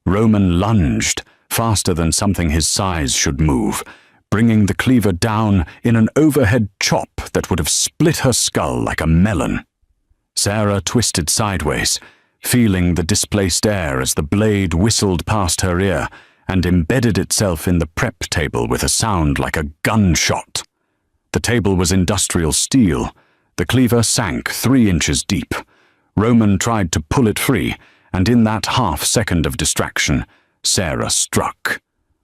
Roman lunged, faster than something his size should move, bringing the cleaver down in an overhead chop that would have split her skull like a melon. Sarah twisted sideways, feeling the displaced air as the blade whistled past her ear and embedded itself in the prep table with a sound like a gunshot. The table was industrial steel. The cleaver sank 3 inches deep. Roman tried to pull it free, and in that half-second of distraction, Sarah struck.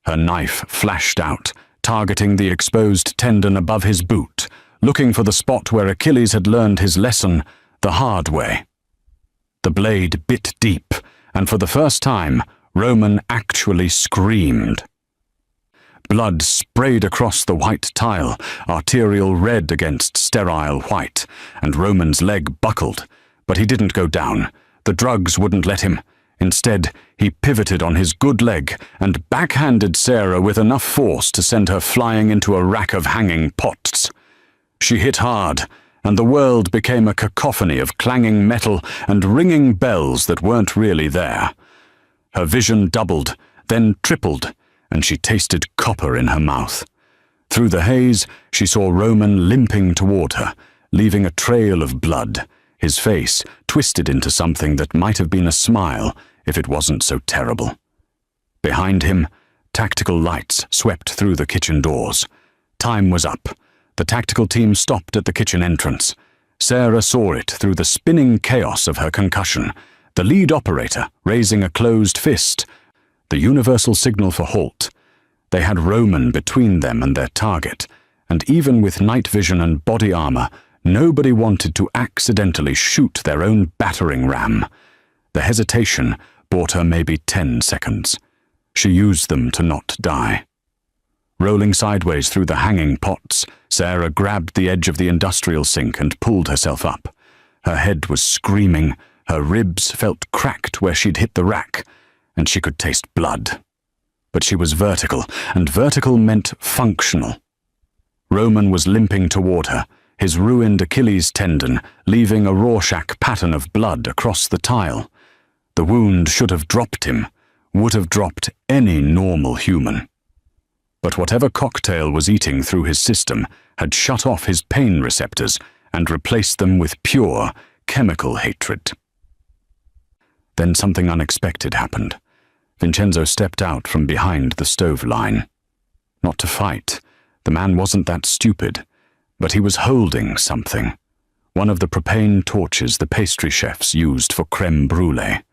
Her knife flashed out, targeting the exposed tendon above his boot, looking for the spot where Achilles had learned his lesson the hard way. The blade bit deep, and for the first time, Roman actually screamed. Blood sprayed across the white tile, arterial red against sterile white, and Roman's leg buckled, but he didn't go down. The drugs wouldn't let him. Instead, he pivoted on his good leg and backhanded Sarah with enough force to send her flying into a rack of hanging pots. She hit hard, and the world became a cacophony of clanging metal and ringing bells that weren't really there. Her vision doubled, then tripled, and she tasted copper in her mouth. Through the haze, she saw Roman limping toward her, leaving a trail of blood, his face twisted into something that might have been a smile if it wasn't so terrible. Behind him, tactical lights swept through the kitchen doors. Time was up. The tactical team stopped at the kitchen entrance. Sarah saw it through the spinning chaos of her concussion, the lead operator raising a closed fist, the universal signal for halt. They had Roman between them and their target, and even with night vision and body armor, nobody wanted to accidentally shoot their own battering ram. The hesitation bought her maybe 10 seconds. She used them to not die. Rolling sideways through the hanging pots, Sarah grabbed the edge of the industrial sink and pulled herself up. Her head was screaming, Her ribs felt cracked where she'd hit the rack, and she could taste blood. But she was vertical, and vertical meant functional. Roman was limping toward her, his ruined Achilles tendon leaving a Rorschach pattern of blood across the tile. The wound should have dropped him, would have dropped any normal human. But whatever cocktail was eating through his system had shut off his pain receptors and replaced them with pure, chemical hatred. Then something unexpected happened. Vincenzo stepped out from behind the stove line. Not to fight. The man wasn't that stupid. But he was holding something. One of the propane torches the pastry chefs used for creme brulee.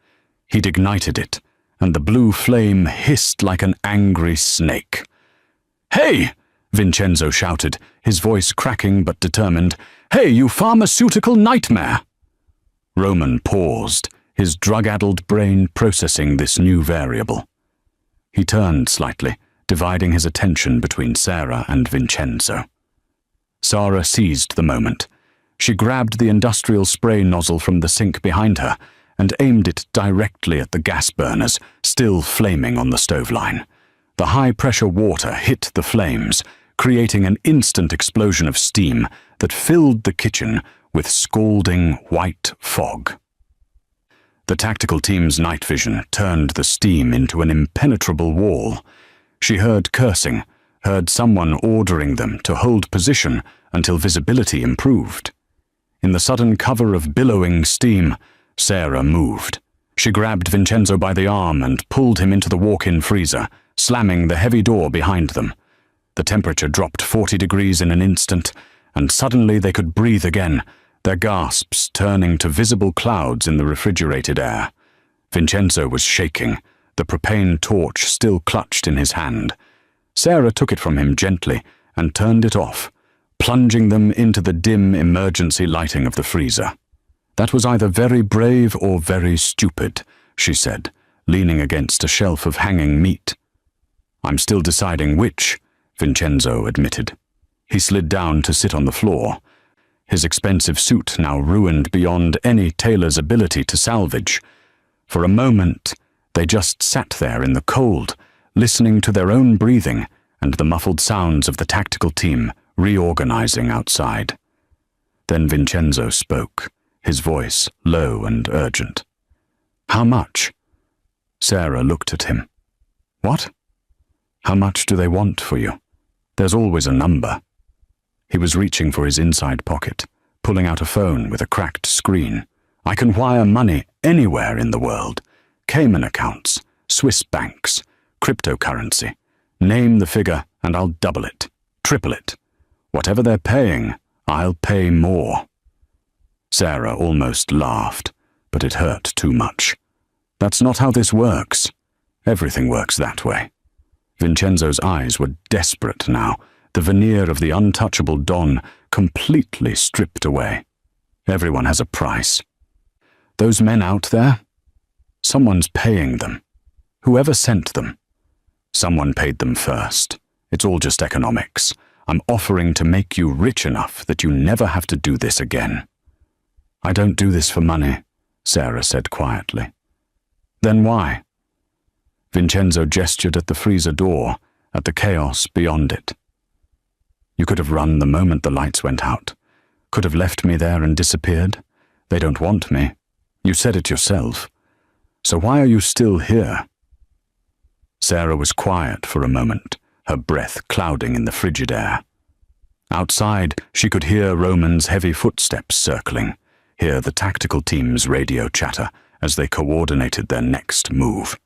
He'd ignited it, and the blue flame hissed like an angry snake. "Hey!" Vincenzo shouted, his voice cracking but determined. "Hey, you pharmaceutical nightmare!" Roman paused, his drug-addled brain processing this new variable. He turned slightly, dividing his attention between Sarah and Vincenzo. Sarah seized the moment. She grabbed the industrial spray nozzle from the sink behind her and aimed it directly at the gas burners, still flaming on the stove line. The high-pressure water hit the flames, creating an instant explosion of steam that filled the kitchen with scalding white fog. The tactical team's night vision turned the steam into an impenetrable wall. She heard cursing, heard someone ordering them to hold position until visibility improved. In the sudden cover of billowing steam, Sarah moved. She grabbed Vincenzo by the arm and pulled him into the walk-in freezer, slamming the heavy door behind them. The temperature dropped 40 degrees in an instant, and suddenly they could breathe again, their gasps turning to visible clouds in the refrigerated air. Vincenzo was shaking, the propane torch still clutched in his hand. Sarah took it from him gently and turned it off, plunging them into the dim emergency lighting of the freezer. "That was either very brave or very stupid," she said, leaning against a shelf of hanging meat. "I'm still deciding which," Vincenzo admitted. He slid down to sit on the floor, his expensive suit now ruined beyond any tailor's ability to salvage. For a moment, they just sat there in the cold, listening to their own breathing and the muffled sounds of the tactical team reorganizing outside. Then Vincenzo spoke, his voice low and urgent. "How much?" Sarah looked at him. "What? How much do they want for you? There's always a number." He was reaching for his inside pocket, pulling out a phone with a cracked screen. "I can wire money anywhere in the world. Cayman accounts, Swiss banks, cryptocurrency. Name the figure and I'll double it, triple it. Whatever they're paying, I'll pay more." Sarah almost laughed, but it hurt too much. "That's not how this works. Everything works that way." Vincenzo's eyes were desperate now, the veneer of the untouchable Don completely stripped away. "Everyone has a price. Those men out there? Someone's paying them. Whoever sent them. Someone paid them first. It's all just economics. I'm offering to make you rich enough that you never have to do this again." "I don't do this for money," Sarah said quietly. "Then why?" Vincenzo gestured at the freezer door, at the chaos beyond it. "You could have run the moment the lights went out. Could have left me there and disappeared. They don't want me. You said it yourself. So why are you still here?" Sarah was quiet for a moment, her breath clouding in the frigid air. Outside, she could hear Roman's heavy footsteps circling, hear the tactical team's radio chatter as they coordinated their next move.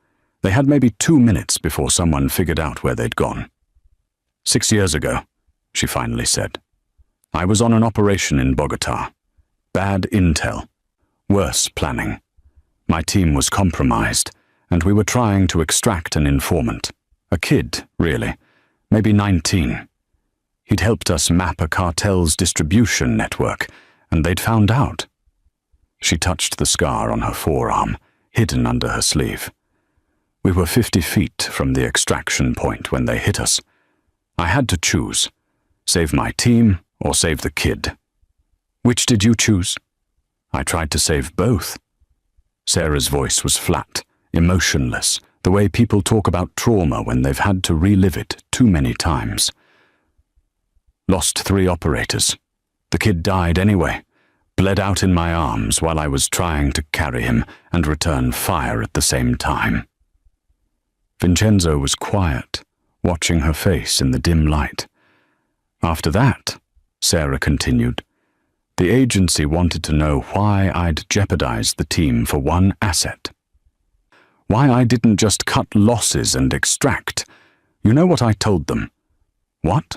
They had maybe 2 minutes before someone figured out where they'd gone. 6 years ago, she finally said. "I was on an operation in Bogota. Bad intel. Worse planning. My team was compromised, and we were trying to extract an informant. A kid, really. Maybe 19. He'd helped us map a cartel's distribution network, and they'd found out." She touched the scar on her forearm, hidden under her sleeve. "We were 50 feet from the extraction point when they hit us. I had to choose. Save my team or save the kid. Which did you choose?" "I tried to save both." Sarah's voice was flat, emotionless, the way people talk about trauma when they've had to relive it too many times. Lost 3 operators. The kid died anyway, bled out in my arms while I was trying to carry him and return fire at the same time. Vincenzo was quiet, watching her face in the dim light. After that, Sarah continued, the agency wanted to know why I'd jeopardized the team for one asset. Why I didn't just cut losses and extract. You know what I told them? What?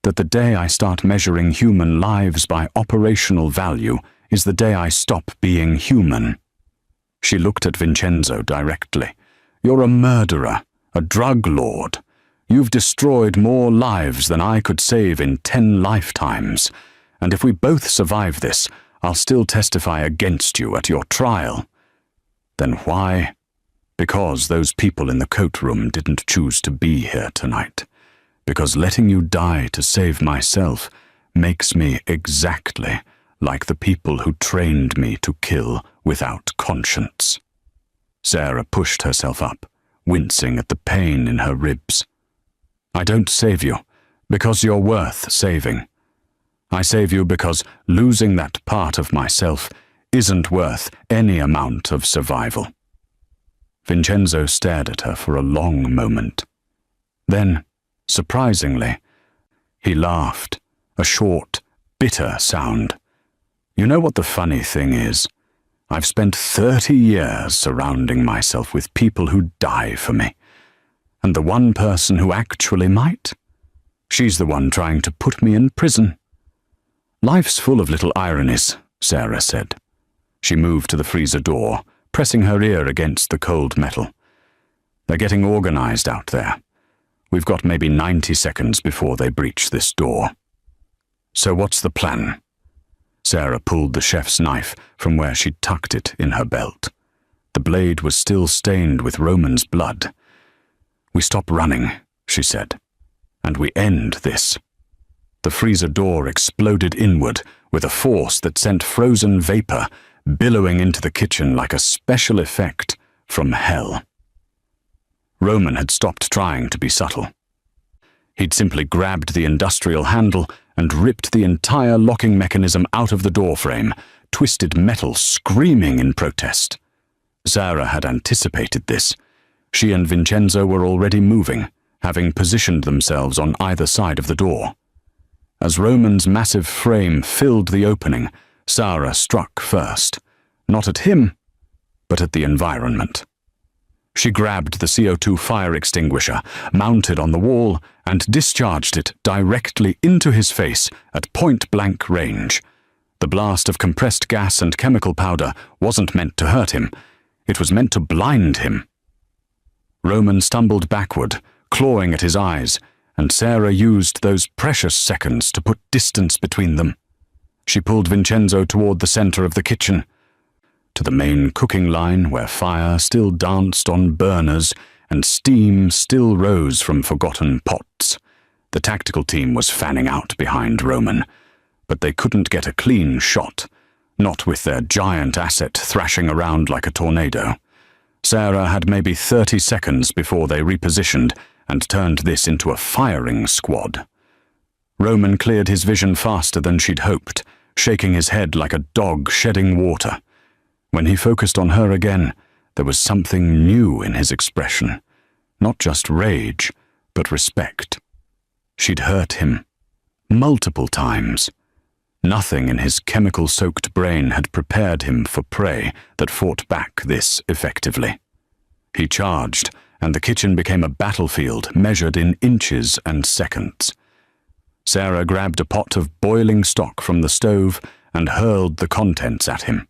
That the day I start measuring human lives by operational value is the day I stop being human. She looked at Vincenzo directly. You're a murderer, a drug lord. You've destroyed more lives than I could save in 10 lifetimes. And if we both survive this, I'll still testify against you at your trial. Then why? Because those people in the coat room didn't choose to be here tonight. Because letting you die to save myself makes me exactly like the people who trained me to kill without conscience. Sarah pushed herself up, wincing at the pain in her ribs. I don't save you because you're worth saving. I save you because losing that part of myself isn't worth any amount of survival. Vincenzo stared at her for a long moment. Then, surprisingly, he laughed, a short, bitter sound. You know what the funny thing is? I've spent 30 years surrounding myself with people who die for me. And the one person who actually might? She's the one trying to put me in prison. Life's full of little ironies, Sarah said. She moved to the freezer door, pressing her ear against the cold metal. They're getting organized out there. We've got maybe 90 seconds before they breach this door. So what's the plan? Sarah pulled the chef's knife from where she'd tucked it in her belt. The blade was still stained with Roman's blood. We stop running, she said, and we end this. The freezer door exploded inward with a force that sent frozen vapor billowing into the kitchen like a special effect from hell. Roman had stopped trying to be subtle. He'd simply grabbed the industrial handle and ripped the entire locking mechanism out of the door frame, twisted metal screaming in protest. Sarah had anticipated this. She and Vincenzo were already moving, having positioned themselves on either side of the door. As Roman's massive frame filled the opening, Sarah struck first, not at him, but at the environment. She grabbed the CO2 fire extinguisher, mounted on the wall, and discharged it directly into his face at point-blank range. The blast of compressed gas and chemical powder wasn't meant to hurt him. It was meant to blind him. Roman stumbled backward, clawing at his eyes, and Sarah used those precious seconds to put distance between them. She pulled Vincenzo toward the center of the kitchen, to the main cooking line where fire still danced on burners and steam still rose from forgotten pots. The tactical team was fanning out behind Roman, but they couldn't get a clean shot, not with their giant asset thrashing around like a tornado. Sarah had maybe 30 seconds before they repositioned and turned this into a firing squad. Roman cleared his vision faster than she'd hoped, shaking his head like a dog shedding water. When he focused on her again, there was something new in his expression. Not just rage, but respect. She'd hurt him. Multiple times. Nothing in his chemical-soaked brain had prepared him for prey that fought back this effectively. He charged, and the kitchen became a battlefield measured in inches and seconds. Sarah grabbed a pot of boiling stock from the stove and hurled the contents at him.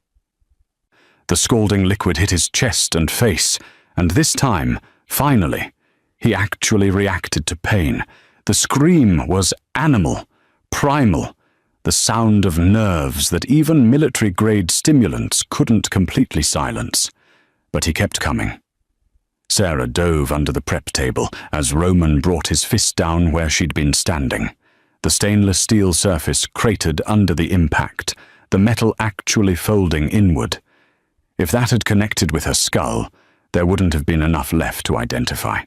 The scalding liquid hit his chest and face, and this time, finally, he actually reacted to pain. The scream was animal, primal, the sound of nerves that even military-grade stimulants couldn't completely silence. But he kept coming. Sarah dove under the prep table as Roman brought his fist down where she'd been standing. The stainless steel surface cratered under the impact, the metal actually folding inward. If that had connected with her skull, there wouldn't have been enough left to identify.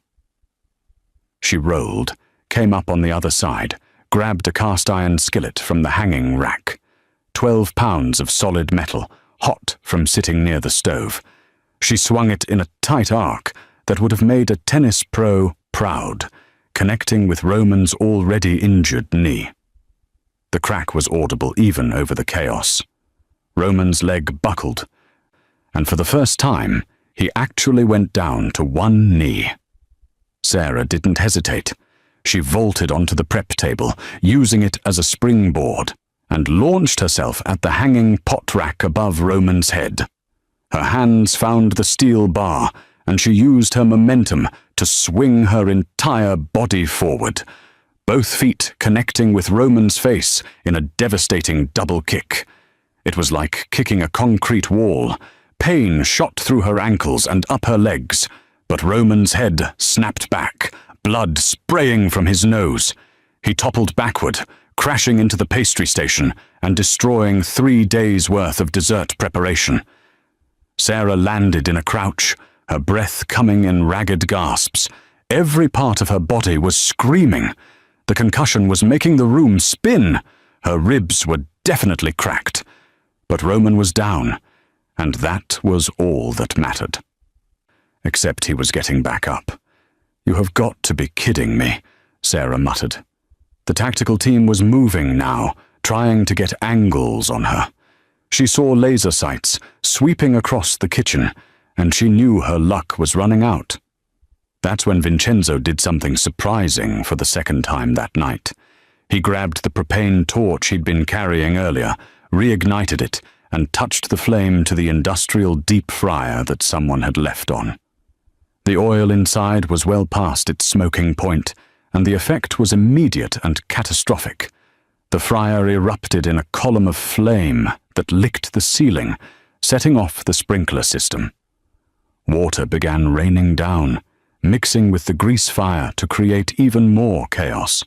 She rolled, came up on the other side, grabbed a cast-iron skillet from the hanging rack. 12 pounds of solid metal, hot from sitting near the stove. She swung it in a tight arc that would have made a tennis pro proud, connecting with Roman's already injured knee. The crack was audible even over the chaos. Roman's leg buckled, and for the first time, he actually went down to one knee. Sarah didn't hesitate. She vaulted onto the prep table, using it as a springboard, and launched herself at the hanging pot rack above Roman's head. Her hands found the steel bar, and she used her momentum to swing her entire body forward, both feet connecting with Roman's face in a devastating double kick. It was like kicking a concrete wall. Pain shot through her ankles and up her legs, but Roman's head snapped back, blood spraying from his nose. He toppled backward, crashing into the pastry station and destroying 3 days' worth of dessert preparation. Sarah landed in a crouch, her breath coming in ragged gasps. Every part of her body was screaming. The concussion was making the room spin. Her ribs were definitely cracked. But Roman was down, and that was all that mattered. Except he was getting back up. "You have got to be kidding me," Sarah muttered. The tactical team was moving now, trying to get angles on her. She saw laser sights sweeping across the kitchen, and she knew her luck was running out. That's when Vincenzo did something surprising for the second time that night. He grabbed the propane torch he'd been carrying earlier, reignited it, and touched the flame to the industrial deep fryer that someone had left on. The oil inside was well past its smoking point, and the effect was immediate and catastrophic. The fryer erupted in a column of flame that licked the ceiling, setting off the sprinkler system. Water began raining down, mixing with the grease fire to create even more chaos.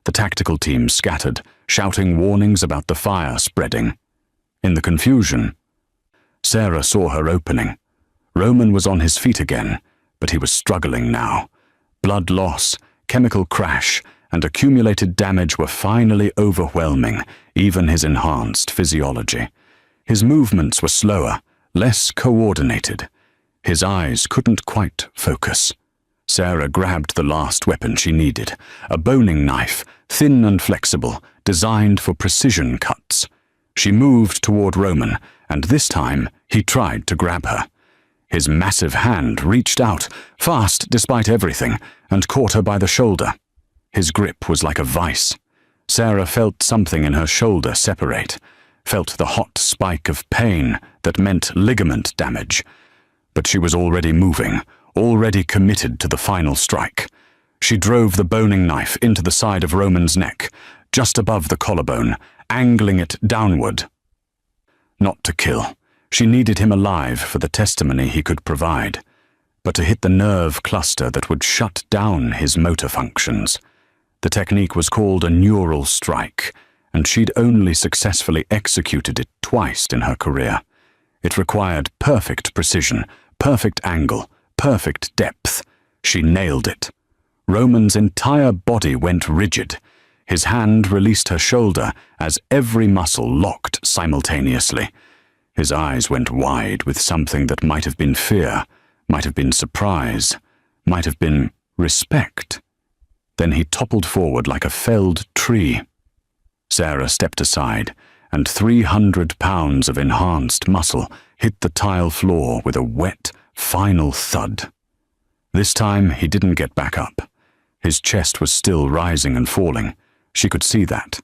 The tactical team scattered, shouting warnings about the fire spreading. In the confusion, Sarah saw her opening. Roman was on his feet again, but he was struggling now. Blood loss, chemical crash, and accumulated damage were finally overwhelming even his enhanced physiology. His movements were slower, less coordinated. His eyes couldn't quite focus. Sarah grabbed the last weapon she needed, a boning knife, thin and flexible, designed for precision cuts. She moved toward Roman, and this time he tried to grab her. His massive hand reached out, fast despite everything, and caught her by the shoulder. His grip was like a vice. Sarah felt something in her shoulder separate, felt the hot spike of pain that meant ligament damage. But she was already moving, already committed to the final strike. She drove the boning knife into the side of Roman's neck, just above the collarbone, angling it downward. Not to kill. She needed him alive for the testimony he could provide, but to hit the nerve cluster that would shut down his motor functions. The technique was called a neural strike, and she'd only successfully executed it twice in her career. It required perfect precision, perfect angle, perfect depth. She nailed it. Roman's entire body went rigid. His hand released her shoulder as every muscle locked simultaneously. His eyes went wide with something that might have been fear, might have been surprise, might have been respect. Then he toppled forward like a felled tree. Sarah stepped aside, and 300 pounds of enhanced muscle hit the tile floor with a wet, final thud. This time he didn't get back up. His chest was still rising and falling. She could see that.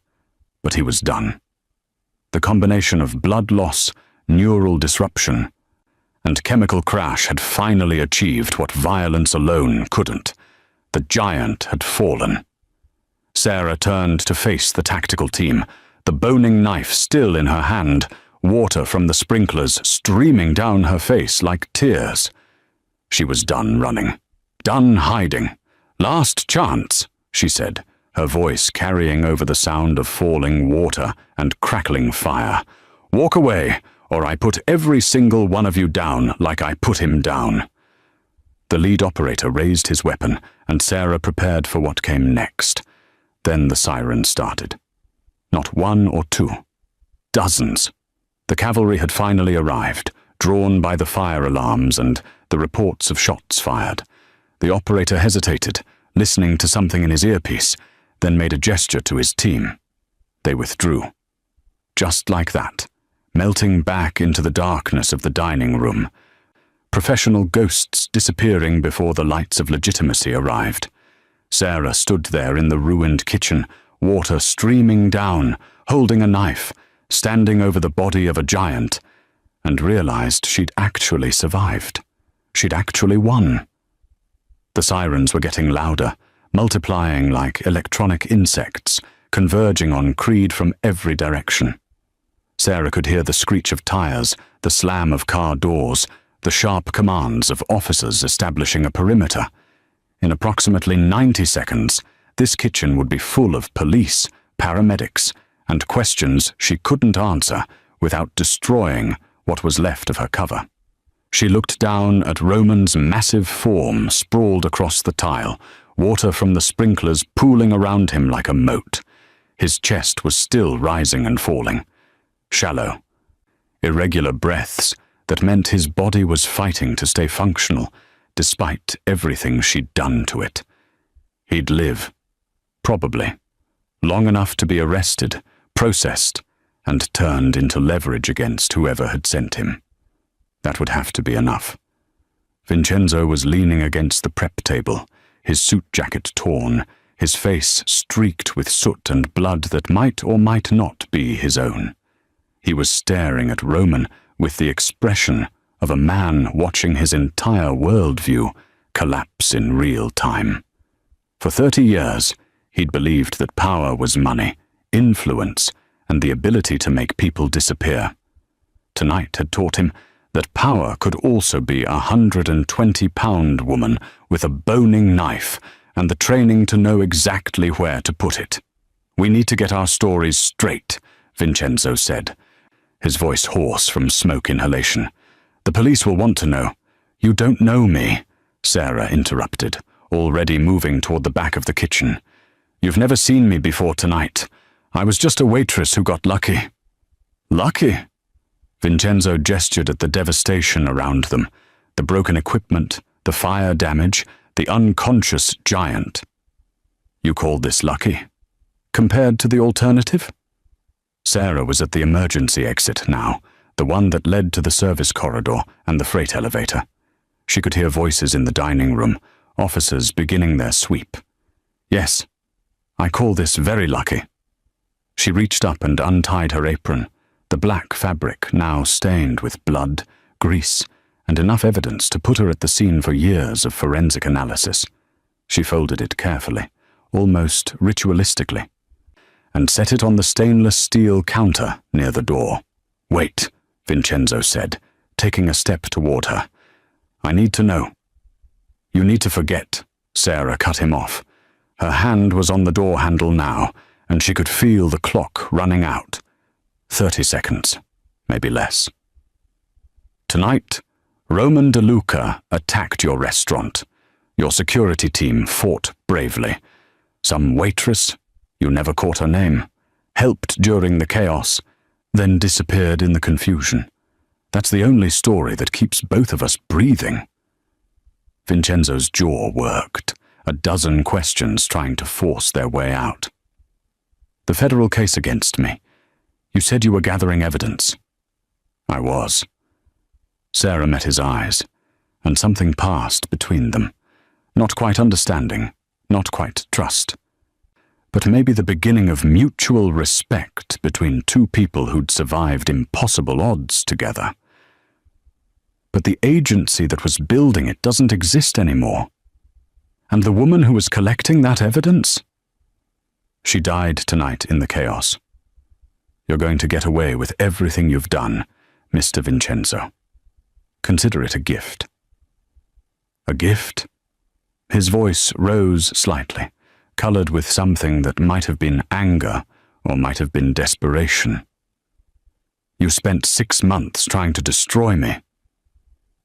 But he was done. The combination of blood loss, neural disruption, and chemical crash had finally achieved what violence alone couldn't. The giant had fallen. Sarah turned to face the tactical team, the boning knife still in her hand, water from the sprinklers streaming down her face like tears. She was done running, done hiding. "Last chance," she said, her voice carrying over the sound of falling water and crackling fire. "Walk away, or I put every single one of you down like I put him down." The lead operator raised his weapon, and Sarah prepared for what came next. Then the siren started. Not one or two. Dozens. The cavalry had finally arrived, drawn by the fire alarms and the reports of shots fired. The operator hesitated, listening to something in his earpiece, then made a gesture to his team. They withdrew. Just like that, melting back into the darkness of the dining room. Professional ghosts disappearing before the lights of legitimacy arrived. Sarah stood there in the ruined kitchen, water streaming down, holding a knife, standing over the body of a giant, and realized she'd actually survived. She'd actually won. The sirens were getting louder, multiplying like electronic insects, converging on Creed from every direction. Sarah could hear the screech of tires, the slam of car doors, the sharp commands of officers establishing a perimeter. In approximately 90 seconds, this kitchen would be full of police, paramedics, and questions she couldn't answer without destroying what was left of her cover. She looked down at Roman's massive form sprawled across the tile, water from the sprinklers pooling around him like a moat. His chest was still rising and falling. Shallow, irregular breaths that meant his body was fighting to stay functional, despite everything she'd done to it. He'd live, probably, long enough to be arrested, processed, and turned into leverage against whoever had sent him. That would have to be enough. Vincenzo was leaning against the prep table, his suit jacket torn, his face streaked with soot and blood that might or might not be his own. He was staring at Roman with the expression of a man watching his entire worldview collapse in real time. For 30 years, he'd believed that power was money, influence, and the ability to make people disappear. Tonight had taught him that power could also be a 120-pound woman with a boning knife and the training to know exactly where to put it. "We need to get our stories straight," Vincenzo said, his voice hoarse from smoke inhalation. "The police will want to know." "You don't know me," Sarah interrupted, already moving toward the back of the kitchen. "You've never seen me before tonight. I was just a waitress who got lucky." "Lucky?" Vincenzo gestured at the devastation around them, the broken equipment, the fire damage, the unconscious giant. "You call this lucky? Compared to the alternative?" Sarah was at the emergency exit now, the one that led to the service corridor and the freight elevator. She could hear voices in the dining room, officers beginning their sweep. "Yes, I call this very lucky." She reached up and untied her apron, the black fabric now stained with blood, grease, and enough evidence to put her at the scene for years of forensic analysis. She folded it carefully, almost ritualistically, and set it on the stainless steel counter near the door. "Wait," Vincenzo said, taking a step toward her. "I need to know." "You need to forget," Sarah cut him off. Her hand was on the door handle now, and she could feel the clock running out. 30 seconds, maybe less. "Tonight, Roman DeLuca attacked your restaurant. Your security team fought bravely. Some waitress, you never caught her name, helped during the chaos, then disappeared in the confusion. That's the only story that keeps both of us breathing." Vincenzo's jaw worked, a dozen questions trying to force their way out. "The federal case against me. You said you were gathering evidence." "I was." Sarah met his eyes, and something passed between them. Not quite understanding, not quite trust, but maybe the beginning of mutual respect between two people who'd survived impossible odds together. But the agency that was building it doesn't exist anymore. And the woman who was collecting that evidence? She died tonight in the chaos. You're going to get away with everything you've done, Mr. Vincenzo. Consider it a gift." "A gift?" His voice rose slightly, colored with something that might have been anger or might have been desperation. You spent 6 months trying to destroy me.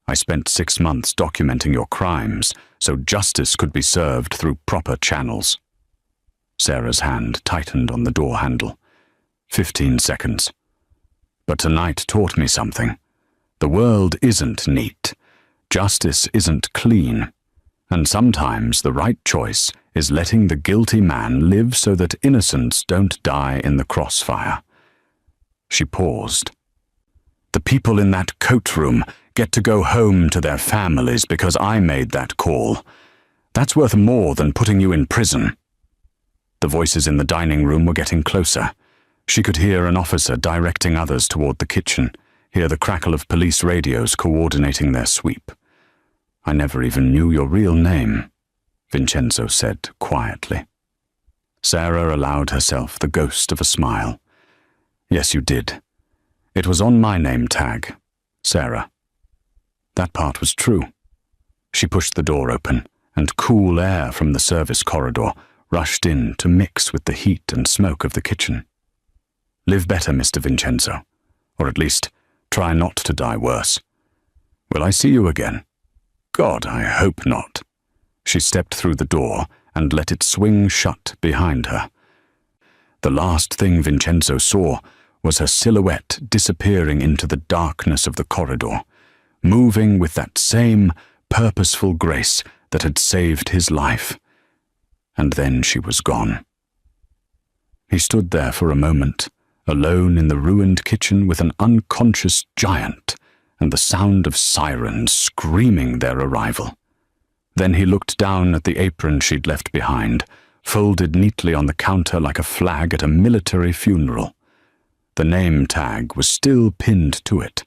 I spent 6 months documenting your crimes so justice could be served through proper channels. Sarah's hand tightened on the door handle. 15 seconds. But tonight taught me something. The world isn't neat. Justice isn't clean. And sometimes the right choice is letting the guilty man live so that innocents don't die in the crossfire. She paused. The people in that coat room get to go home to their families because I made that call. That's worth more than putting you in prison. The voices in the dining room were getting closer. She could hear an officer directing others toward the kitchen, hear the crackle of police radios coordinating their sweep. I never even knew your real name, Vincenzo said quietly. Sarah allowed herself the ghost of a smile. Yes, you did. It was on my name tag, Sarah. That part was true. She pushed the door open, and cool air from the service corridor rushed in to mix with the heat and smoke of the kitchen. Live better, Mr. Vincenzo, or at least try not to die worse. Will I see you again? God, I hope not. She stepped through the door and let it swing shut behind her. The last thing Vincenzo saw was her silhouette disappearing into the darkness of the corridor, moving with that same purposeful grace that had saved his life. And then she was gone. He stood there for a moment, alone in the ruined kitchen with an unconscious giant and the sound of sirens screaming their arrival. Then he looked down at the apron she'd left behind, folded neatly on the counter like a flag at a military funeral. The name tag was still pinned to it.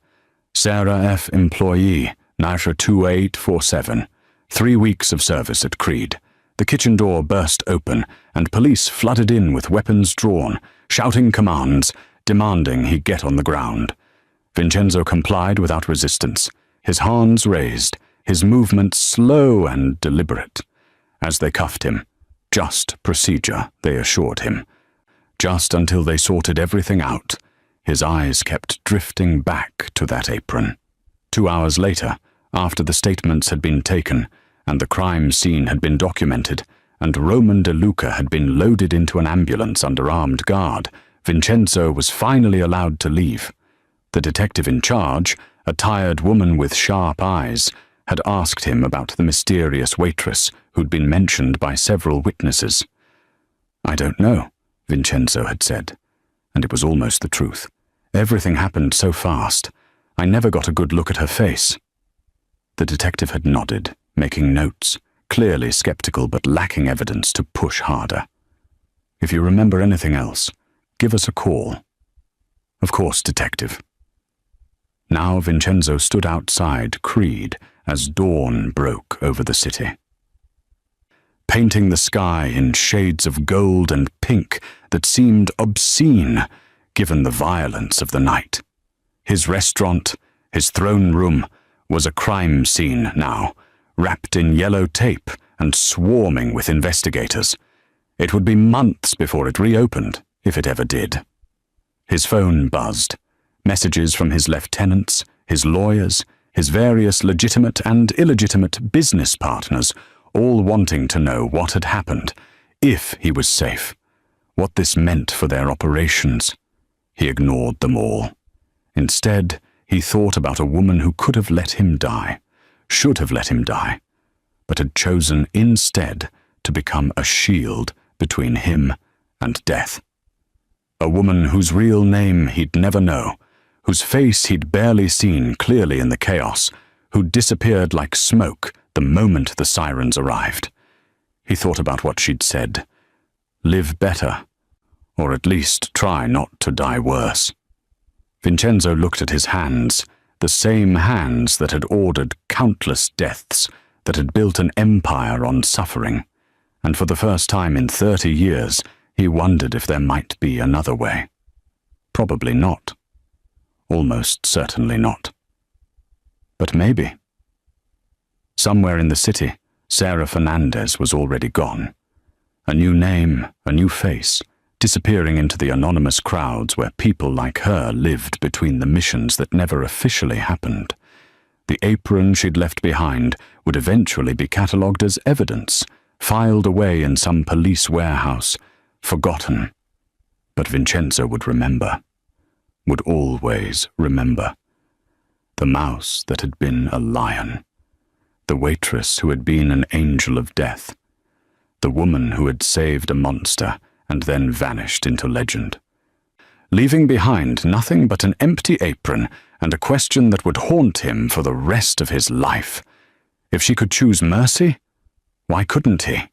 Sarah F. Employee, Nasha 2847. 3 weeks of service at Creed. The kitchen door burst open, and police flooded in with weapons drawn, shouting commands, demanding he get on the ground. Vincenzo complied without resistance, his hands raised, his movements slow and deliberate. As they cuffed him, just procedure, they assured him. Just until they sorted everything out, his eyes kept drifting back to that apron. 2 hours later, after the statements had been taken, and the crime scene had been documented, and Roman De Luca had been loaded into an ambulance under armed guard, Vincenzo was finally allowed to leave. The detective in charge, a tired woman with sharp eyes, had asked him about the mysterious waitress who'd been mentioned by several witnesses. I don't know, Vincenzo had said, and it was almost the truth. Everything happened so fast. I never got a good look at her face. The detective had nodded, making notes, clearly skeptical but lacking evidence to push harder. If you remember anything else, give us a call. Of course, detective. Now Vincenzo stood outside Creed as dawn broke over the city. Painting the sky in shades of gold and pink that seemed obscene given the violence of the night. His restaurant, his throne room, was a crime scene now, wrapped in yellow tape and swarming with investigators. It would be months before it reopened, if it ever did. His phone buzzed. Messages from his lieutenants, his lawyers, his various legitimate and illegitimate business partners, all wanting to know what had happened, if he was safe, what this meant for their operations. He ignored them all. Instead, he thought about a woman who could have let him die, should have let him die, but had chosen instead to become a shield between him and death. A woman whose real name he'd never know, whose face he'd barely seen clearly in the chaos, who disappeared like smoke the moment the sirens arrived. He thought about what she'd said. Live better, or at least try not to die worse. Vincenzo looked at his hands, the same hands that had ordered countless deaths, that had built an empire on suffering, and for the first time in 30 years, he wondered if there might be another way. Probably not. Almost certainly not. But maybe. Somewhere in the city, Sarah Fernandez was already gone. A new name, a new face, disappearing into the anonymous crowds where people like her lived between the missions that never officially happened. The apron she'd left behind would eventually be catalogued as evidence, filed away in some police warehouse, forgotten. But Vincenzo would remember. Would always remember. The mouse that had been a lion. The waitress who had been an angel of death. The woman who had saved a monster and then vanished into legend. Leaving behind nothing but an empty apron and a question that would haunt him for the rest of his life. If she could choose mercy, why couldn't he?